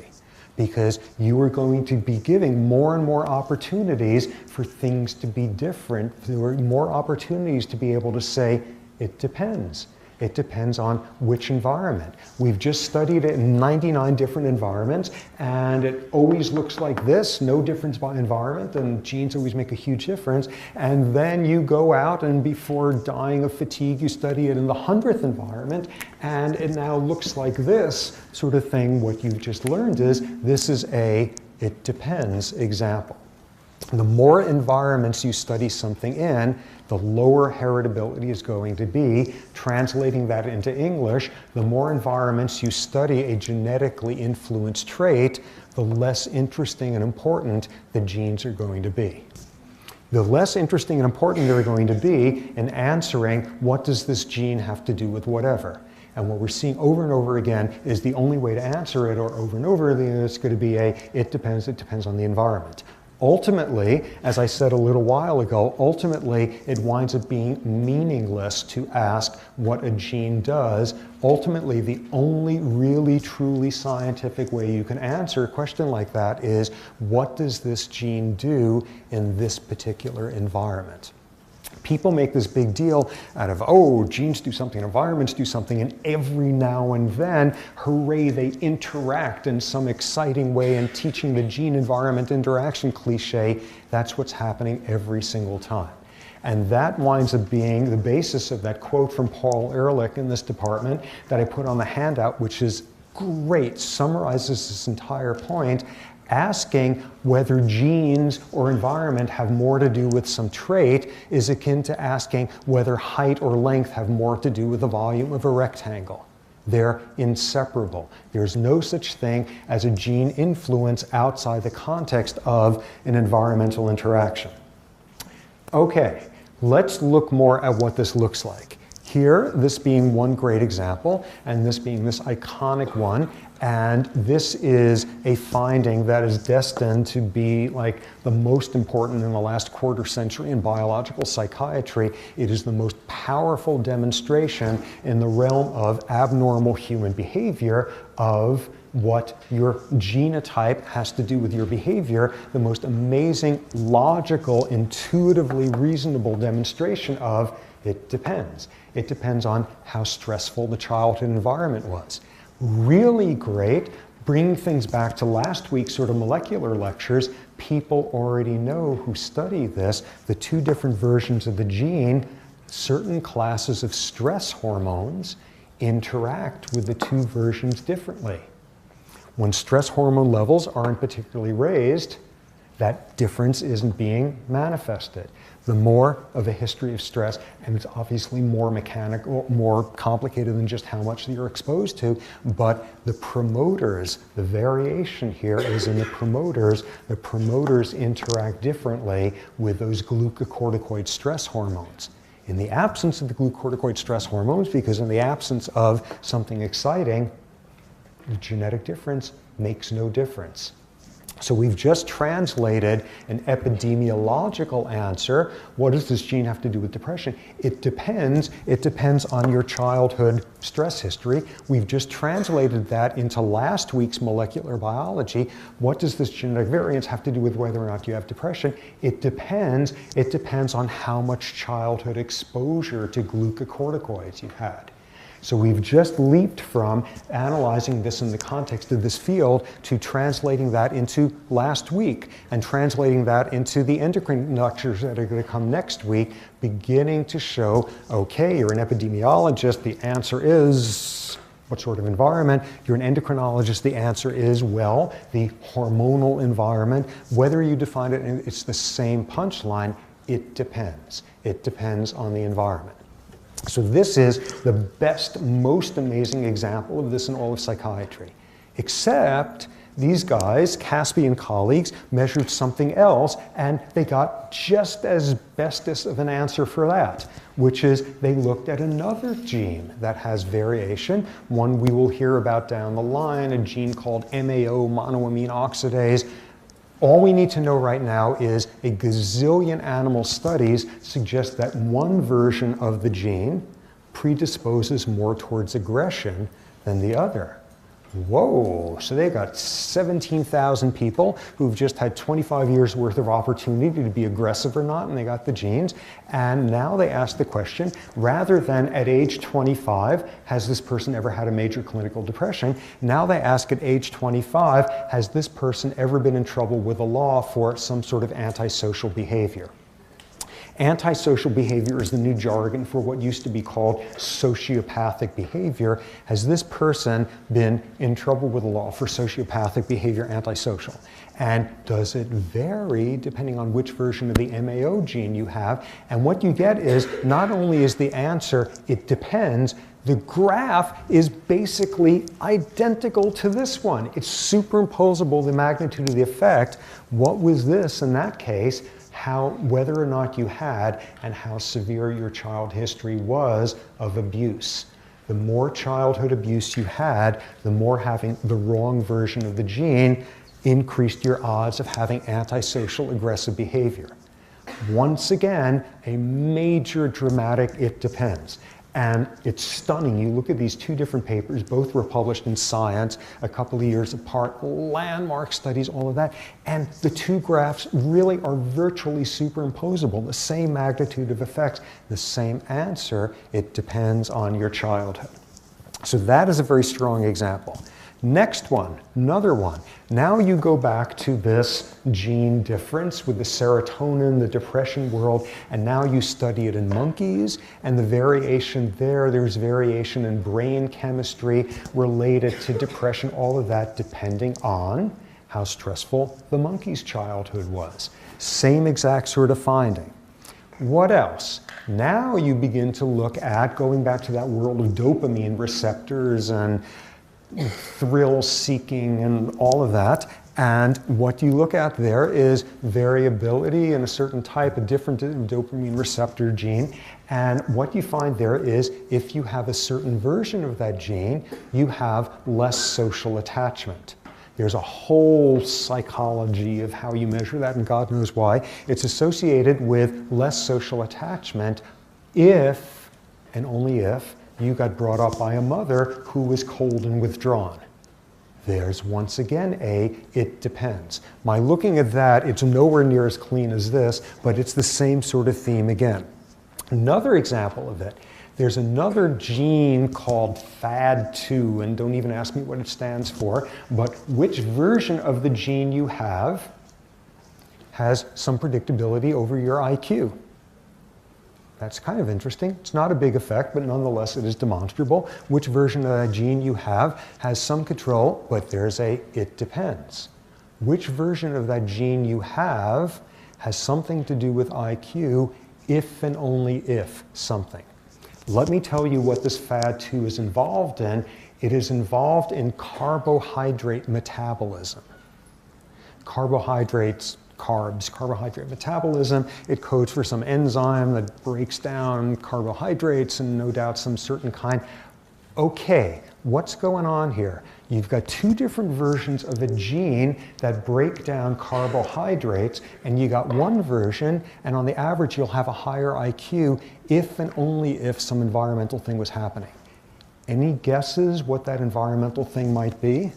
Because you are going to be giving more and more opportunities for things to be different. There are more opportunities to be able to say, it depends. It depends on which environment. We've just studied it in 99 different environments, and it always looks like this, no difference by environment, and genes always make a huge difference. And then you go out, and before dying of fatigue, you study it in the 100th environment, and it now looks like this sort of thing. What you've just learned is this is a it depends example. The more environments you study something in, the lower heritability is going to be. Translating that into English, the more environments you study a genetically influenced trait, the less interesting and important the genes are going to be. The less interesting and important they're going to be in answering what does this gene have to do with whatever. And what we're seeing over and over again is the only way to answer it, or over and over again, it's going to be it depends on the environment. Ultimately, as I said a little while ago, ultimately it winds up being meaningless to ask what a gene does. Ultimately, the only really truly scientific way you can answer a question like that is, what does this gene do in this particular environment? People make this big deal out of, oh, genes do something, environments do something, and every now and then, hooray, they interact in some exciting way, and teaching the gene-environment interaction cliche, that's what's happening every single time. And that winds up being the basis of that quote from Paul Ehrlich in this department that I put on the handout, which is great, summarizes this entire point. Asking whether genes or environment have more to do with some trait is akin to asking whether height or length have more to do with the volume of a rectangle. They're inseparable. There's no such thing as a gene influence outside the context of an environmental interaction. Okay, let's look more at what this looks like. Here, this being one great example, and this being this iconic one, and this is a finding that is destined to be like the most important in the last quarter century in biological psychiatry. It is the most powerful demonstration in the realm of abnormal human behavior of what your genotype has to do with your behavior, the most amazing, logical, intuitively reasonable demonstration of it depends. It depends on how stressful the childhood environment was. Really great, bringing things back to last week's sort of molecular lectures, people already know who study this, the two different versions of the gene, certain classes of stress hormones interact with the two versions differently. When stress hormone levels aren't particularly raised, that difference isn't being manifested. The more of a history of stress, and it's obviously more mechanical, more complicated than just how much you're exposed to, but the promoters, the variation here is in the promoters. The promoters interact differently with those glucocorticoid stress hormones. In the absence of the glucocorticoid stress hormones, because in the absence of something exciting, the genetic difference makes no difference. So we've just translated an epidemiological answer. What does this gene have to do with depression? It depends. It depends on your childhood stress history. We've just translated that into last week's molecular biology. What does this genetic variance have to do with whether or not you have depression? It depends. It depends on how much childhood exposure to glucocorticoids you've had. So we've just leaped from analyzing this in the context of this field to translating that into last week and translating that into the endocrine lectures that are going to come next week, beginning to show, okay, you're an epidemiologist, the answer is what sort of environment? You're an endocrinologist, the answer is, well, the hormonal environment. Whether you define it, it's the same punchline, it depends. It depends on the environment. So this is the best, most amazing example of this in all of psychiatry. Except these guys, Caspi and colleagues, measured something else, and they got just as bestest of an answer for that, which is they looked at another gene that has variation, one we will hear about down the line, a gene called MAO, monoamine oxidase. All we need to know right now is a gazillion animal studies suggest that one version of the gene predisposes more towards aggression than the other. Whoa, so they got 17,000 people who've just had 25 years worth of opportunity to be aggressive or not, and they got the genes. And now they ask the question, rather than at age 25, has this person ever had a major clinical depression? Now they ask at age 25, has this person ever been in trouble with the law for some sort of antisocial behavior? Antisocial behavior is the new jargon for what used to be called sociopathic behavior. Has this person been in trouble with the law for sociopathic behavior, antisocial? And does it vary depending on which version of the MAO gene you have? And what you get is, not only is the answer, it depends, the graph is basically identical to this one. It's superimposable, the magnitude of the effect. What was this in that case? Whether or not you had and how severe your child history was of abuse. The more childhood abuse you had, the more having the wrong version of the gene increased your odds of having antisocial aggressive behavior. Once again, a major dramatic it depends. And it's stunning. You look at these two different papers, both were published in Science a couple of years apart, landmark studies, all of that. And the two graphs really are virtually superimposable, the same magnitude of effects, the same answer. It depends on your childhood. So that is a very strong example. Next one, another one. Now you go back to this gene difference with the serotonin, the depression world, and now you study it in monkeys, and the variation there's variation in brain chemistry related to depression, all of that depending on how stressful the monkey's childhood was. Same exact sort of finding. What else? Now you begin to look at, going back to that world of dopamine receptors and thrill-seeking and all of that. And what you look at there is variability in a certain type, a different dopamine receptor gene. And what you find there is if you have a certain version of that gene, you have less social attachment. There's a whole psychology of how you measure that, and God knows why. It's associated with less social attachment if, and only if, you got brought up by a mother who was cold and withdrawn. There's once again it depends. By looking at that, it's nowhere near as clean as this, but it's the same sort of theme again. Another example of it, there's another gene called FAD2, and don't even ask me what it stands for, but which version of the gene you have has some predictability over your IQ. That's kind of interesting. It's not a big effect, but nonetheless it is demonstrable. Which version of that gene you have has some control, but there's it depends. Which version of that gene you have has something to do with IQ if and only if something. Let me tell you what this FAD2 is involved in. It is involved in carbohydrate metabolism. Carbohydrates, carbs, carbohydrate metabolism. It codes for some enzyme that breaks down carbohydrates and no doubt some certain kind. Okay, what's going on here? You've got two different versions of a gene that break down carbohydrates, and you got one version, and on the average you'll have a higher IQ if and only if some environmental thing was happening. Any guesses what that environmental thing might be?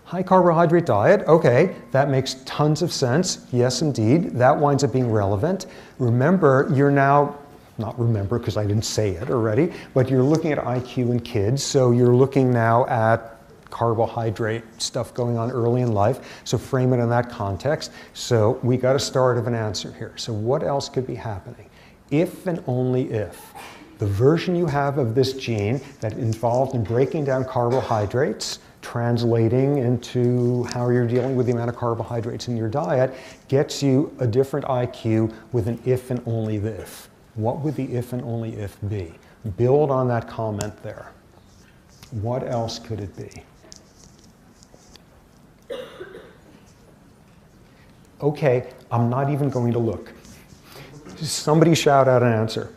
High carbohydrate diet, okay, that makes tons of sense. Yes, indeed, that winds up being relevant. Remember, you're now, not remember because I didn't say it already, but you're looking at IQ in kids, so you're looking now at carbohydrate stuff going on early in life, so frame it in that context. So we got a start of an answer here. So what else could be happening? If and only if the version you have of this gene that involved in breaking down carbohydrates, translating into how you're dealing with the amount of carbohydrates in your diet, gets you a different IQ with an if and only if. What would the if and only if be? Build on that comment there. What else could it be? Okay, I'm not even going to look. Somebody shout out an answer.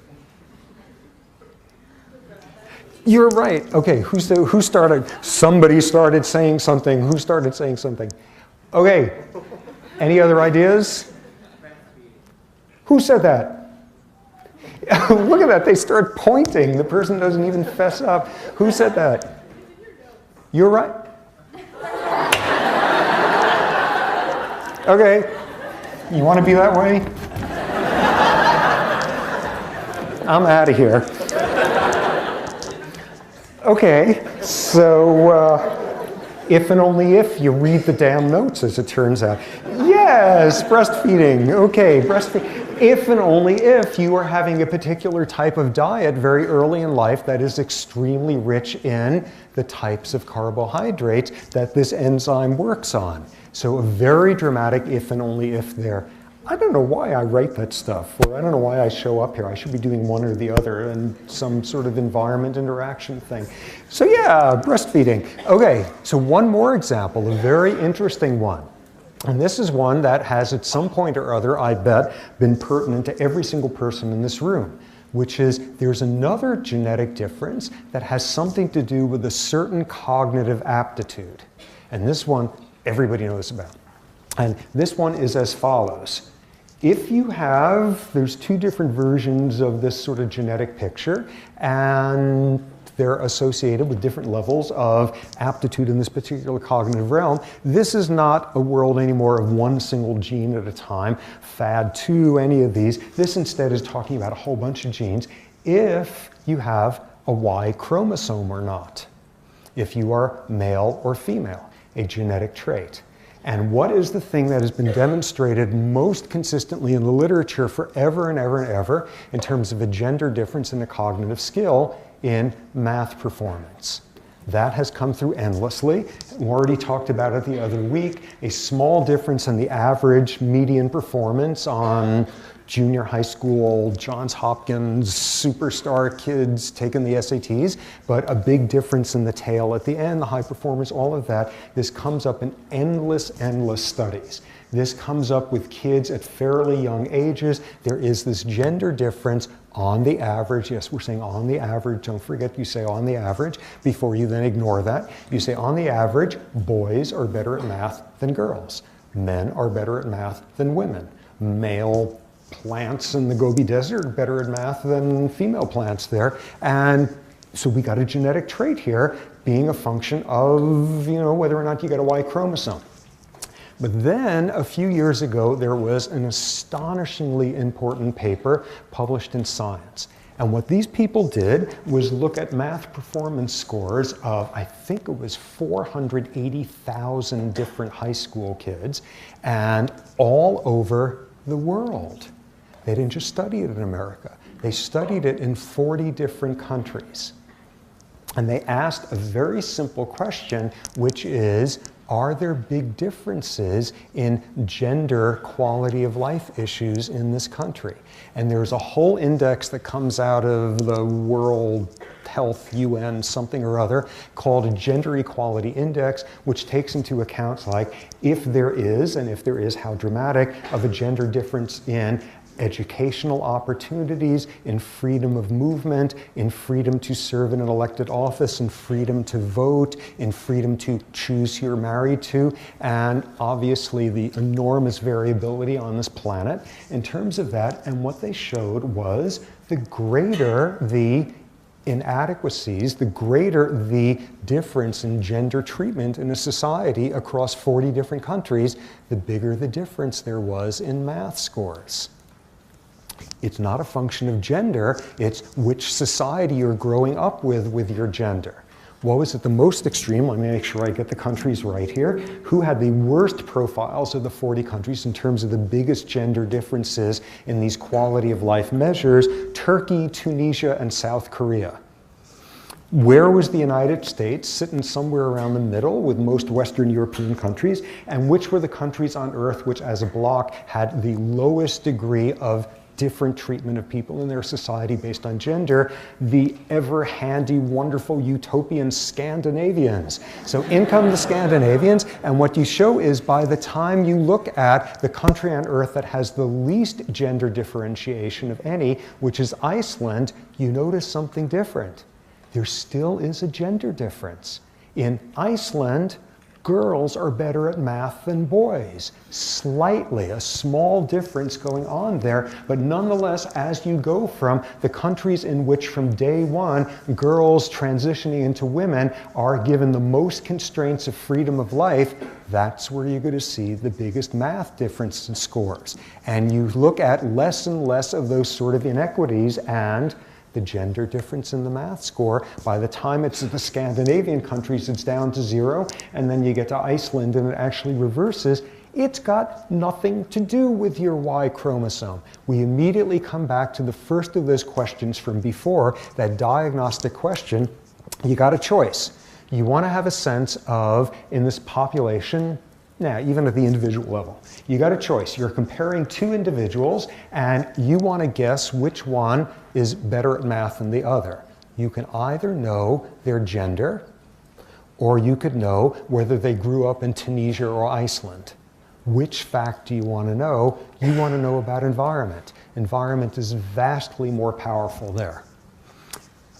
You're right. Okay, who started? Somebody started saying something. Who started saying something? Okay, any other ideas? Who said that? Look at that, they start pointing. The person doesn't even fess up. Who said that? You're right. Okay, you want to be that way? I'm out of here. Okay, so if and only if you read the damn notes, as it turns out. Yes, breastfeeding. Okay, breastfeeding. If and only if you are having a particular type of diet very early in life that is extremely rich in the types of carbohydrates that this enzyme works on. So a very dramatic if and only if there. I don't know why I write that stuff, or I don't know why I show up here. I should be doing one or the other and some sort of environment interaction thing. So yeah, breastfeeding. Okay, so one more example, a very interesting one. And this is one that has at some point or other, I bet, been pertinent to every single person in this room, which is there's another genetic difference that has something to do with a certain cognitive aptitude. And this one, everybody knows about. And this one is as follows. If you have, there's two different versions of this sort of genetic picture, and they're associated with different levels of aptitude in this particular cognitive realm. This is not a world anymore of one single gene at a time, FAD2, any of these. This instead is talking about a whole bunch of genes if you have a Y chromosome or not, if you are male or female, a genetic trait. And what is the thing that has been demonstrated most consistently in the literature forever and ever and ever in terms of a gender difference in a cognitive skill in math performance? That has come through endlessly. We already talked about it the other week. A small difference in the average median performance on junior high school, Johns Hopkins superstar kids taking the SATs, but a big difference in the tail at the end, the high performers, all of that. This comes up in endless studies. This comes up with kids at fairly young ages. There is this gender difference on the average. Yes, we're saying on the average. Don't forget you say on the average before you then ignore that. You say on the average, boys are better at math than girls. Men are better at math than women. Male plants in the Gobi Desert are better at math than female plants there. And so we got a genetic trait here being a function of, whether or not you get a Y chromosome. But then a few years ago, there was an astonishingly important paper published in Science. And what these people did was look at math performance scores of, I think it was 480,000 different high school kids, and all over the world. They didn't just study it in America. They studied it in 40 different countries. And they asked a very simple question, which is, are there big differences in gender quality of life issues in this country? And there's a whole index that comes out of the World Health UN something or other called a Gender Equality Index, which takes into account if there is, and if there is, how dramatic of a gender difference in educational opportunities, in freedom of movement, in freedom to serve in an elected office, in freedom to vote, in freedom to choose who you're married to, and obviously the enormous variability on this planet in terms of that. And what they showed was the greater the inadequacies, the greater the difference in gender treatment in a society across 40 different countries, the bigger the difference there was in math scores. It's not a function of gender, it's which society you're growing up with your gender. What was at the most extreme? Let me make sure I get the countries right here. Who had the worst profiles of the 40 countries in terms of the biggest gender differences in these quality of life measures? Turkey, Tunisia, and South Korea. Where was the United States? Sitting somewhere around the middle with most Western European countries. And which were the countries on Earth which as a bloc had the lowest degree of different treatment of people in their society based on gender? The ever handy, wonderful, utopian Scandinavians. So in come the Scandinavians, and what you show is by the time you look at the country on Earth that has the least gender differentiation of any, which is Iceland, you notice something different. There still is a gender difference. In Iceland, girls are better at math than boys. Slightly, a small difference going on there, but nonetheless, as you go from the countries in which from day one, girls transitioning into women are given the most constraints of freedom of life, that's where you're going to see the biggest math difference in scores. And you look at less and less of those sort of inequities, and the gender difference in the math score, by the time it's the Scandinavian countries, it's down to 0, and then you get to Iceland and it actually reverses. It's got nothing to do with your Y chromosome. We immediately come back to the first of those questions from before, that diagnostic question. You got a choice. You want to have a sense of, in this population, now, even at the individual level, you got a choice. You're comparing two individuals, and you want to guess which one is better at math than the other. You can either know their gender, or you could know whether they grew up in Tunisia or Iceland. Which fact do you want to know? You want to know about environment. Environment is vastly more powerful there.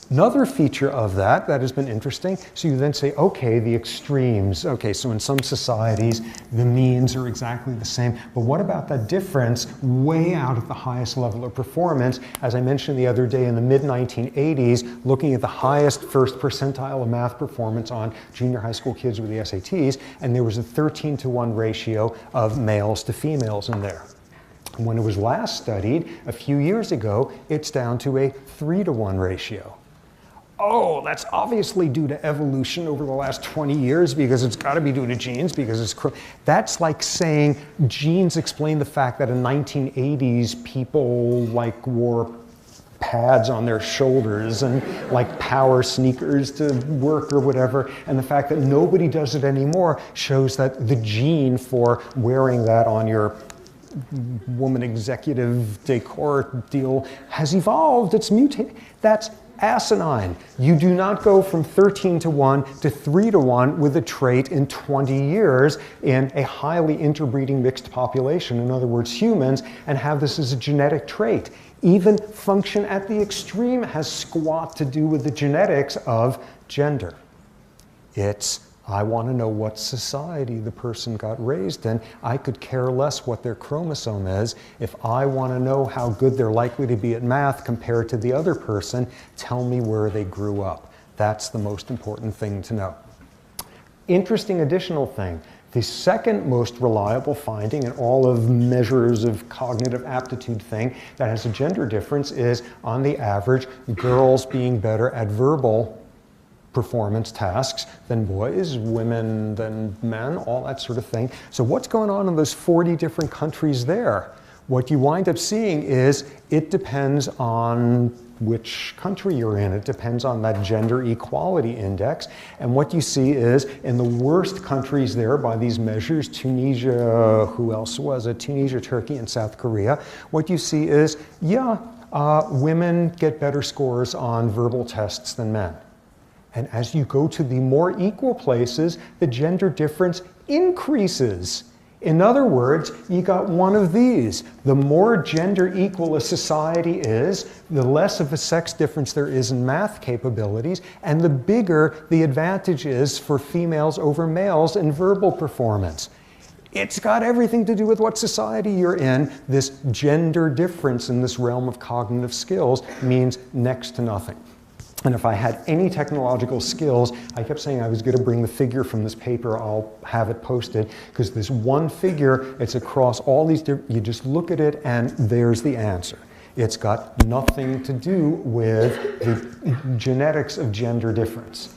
Another feature of that has been interesting, so you then say, okay, the extremes. Okay, so in some societies, the means are exactly the same, but what about that difference way out at the highest level of performance? As I mentioned the other day, in the mid-1980s, looking at the highest first percentile of math performance on junior high school kids with the SATs, and there was a 13-to-1 ratio of males to females in there. When it was last studied, a few years ago, it's down to a 3-to-1 ratio. Oh, that's obviously due to evolution over the last 20 years, because it's got to be due to genes, because it's... That's like saying genes explain the fact that in 1980s people wore pads on their shoulders and power sneakers to work or whatever, and the fact that nobody does it anymore shows that the gene for wearing that on your woman executive decor deal has evolved, it's mutated. That's asinine. You do not go from 13 to 1 to 3 to 1 with a trait in 20 years in a highly interbreeding mixed population, in other words, humans, and have this as a genetic trait. Even function at the extreme has squat to do with the genetics of gender. It's, I want to know what society the person got raised in. I could care less what their chromosome is. If I want to know how good they're likely to be at math compared to the other person, tell me where they grew up. That's the most important thing to know. Interesting additional thing. The second most reliable finding in all of measures of cognitive aptitude thing that has a gender difference is, on the average, girls being better at verbal performance tasks than boys, women than men, all that sort of thing. So what's going on in those 40 different countries there? What you wind up seeing is it depends on which country you're in. It depends on that gender equality index. And what you see is in the worst countries there by these measures, Tunisia, who else was it? Tunisia, Turkey, and South Korea. What you see is, yeah, women get better scores on verbal tests than men. And as you go to the more equal places, the gender difference increases. In other words, you got one of these. The more gender equal a society is, the less of a sex difference there is in math capabilities, and the bigger the advantage is for females over males in verbal performance. It's got everything to do with what society you're in. This gender difference in this realm of cognitive skills means next to nothing. And if I had any technological skills, I kept saying I was going to bring the figure from this paper. I'll have it posted, because this one figure, it's across all these different, you just look at it and there's the answer. It's got nothing to do with the genetics of gender difference.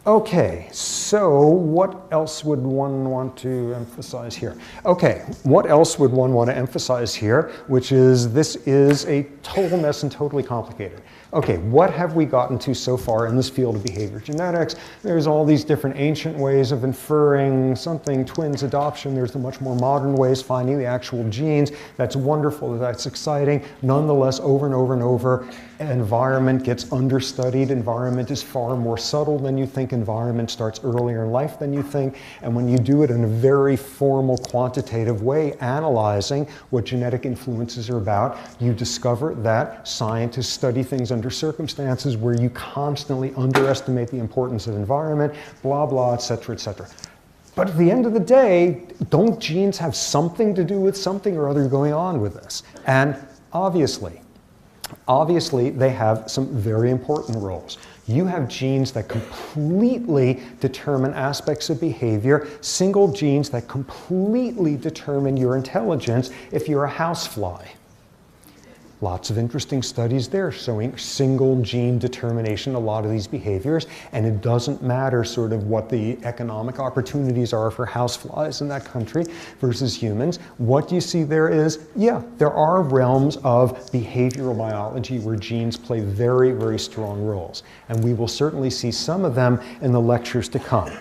Okay, so what else would one want to emphasize here? Okay, what else would one want to emphasize here, which is this is a total mess and totally complicated. Okay, what have we gotten to so far in this field of behavior genetics? There's all these different ancient ways of inferring something, twins, adoption. There's the much more modern ways, finding the actual genes. That's wonderful, that's exciting. Nonetheless, over and over and over, environment gets understudied. Environment is far more subtle than you think. Environment starts earlier in life than you think. And when you do it in a very formal, quantitative way, analyzing what genetic influences are about, you discover that scientists study things under circumstances where you constantly underestimate the importance of environment, blah, blah, et cetera, et cetera. But at the end of the day, don't genes have something to do with something or other going on with this? And obviously, they have some very important roles. You have genes that completely determine aspects of behavior, single genes that completely determine your intelligence if you're a housefly. Lots of interesting studies there showing single gene determination, a lot of these behaviors, and it doesn't matter sort of what the economic opportunities are for houseflies in that country versus humans. What you see there is, yeah, there are realms of behavioral biology where genes play very, very strong roles. And we will certainly see some of them in the lectures to come,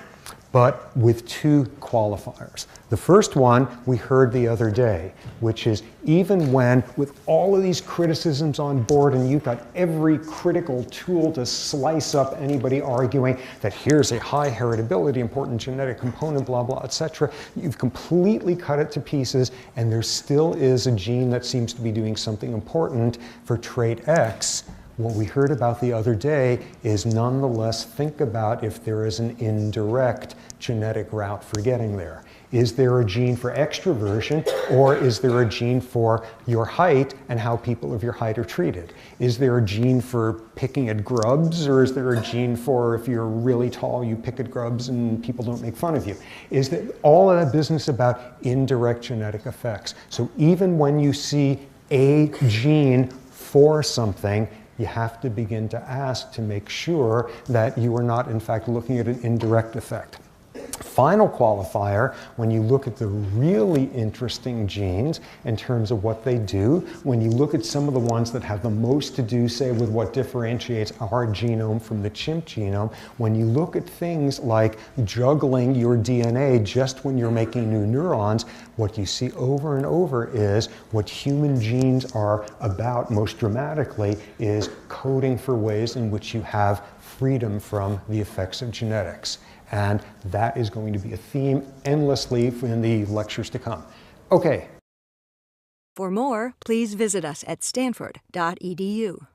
but with two qualifiers. The first one we heard the other day, which is even when, with all of these criticisms on board, and you've got every critical tool to slice up anybody arguing that here's a high heritability, important genetic component, blah, blah, etc., you've completely cut it to pieces, and there still is a gene that seems to be doing something important for trait X. What we heard about the other day is nonetheless think about if there is an indirect genetic route for getting there. Is there a gene for extroversion, or is there a gene for your height and how people of your height are treated? Is there a gene for picking at grubs, or is there a gene for if you're really tall, you pick at grubs and people don't make fun of you? Is that all of that business about indirect genetic effects? So even when you see a gene for something, you have to begin to ask to make sure that you are not, in fact, looking at an indirect effect. final qualifier, when you look at the really interesting genes in terms of what they do, when you look at some of the ones that have the most to do, say, with what differentiates our genome from the chimp genome, when you look at things like juggling your DNA just when you're making new neurons, what you see over and over is what human genes are about most dramatically is coding for ways in which you have freedom from the effects of genetics. And that is going to be a theme endlessly in the lectures to come. Okay. For more, please visit us at stanford.edu.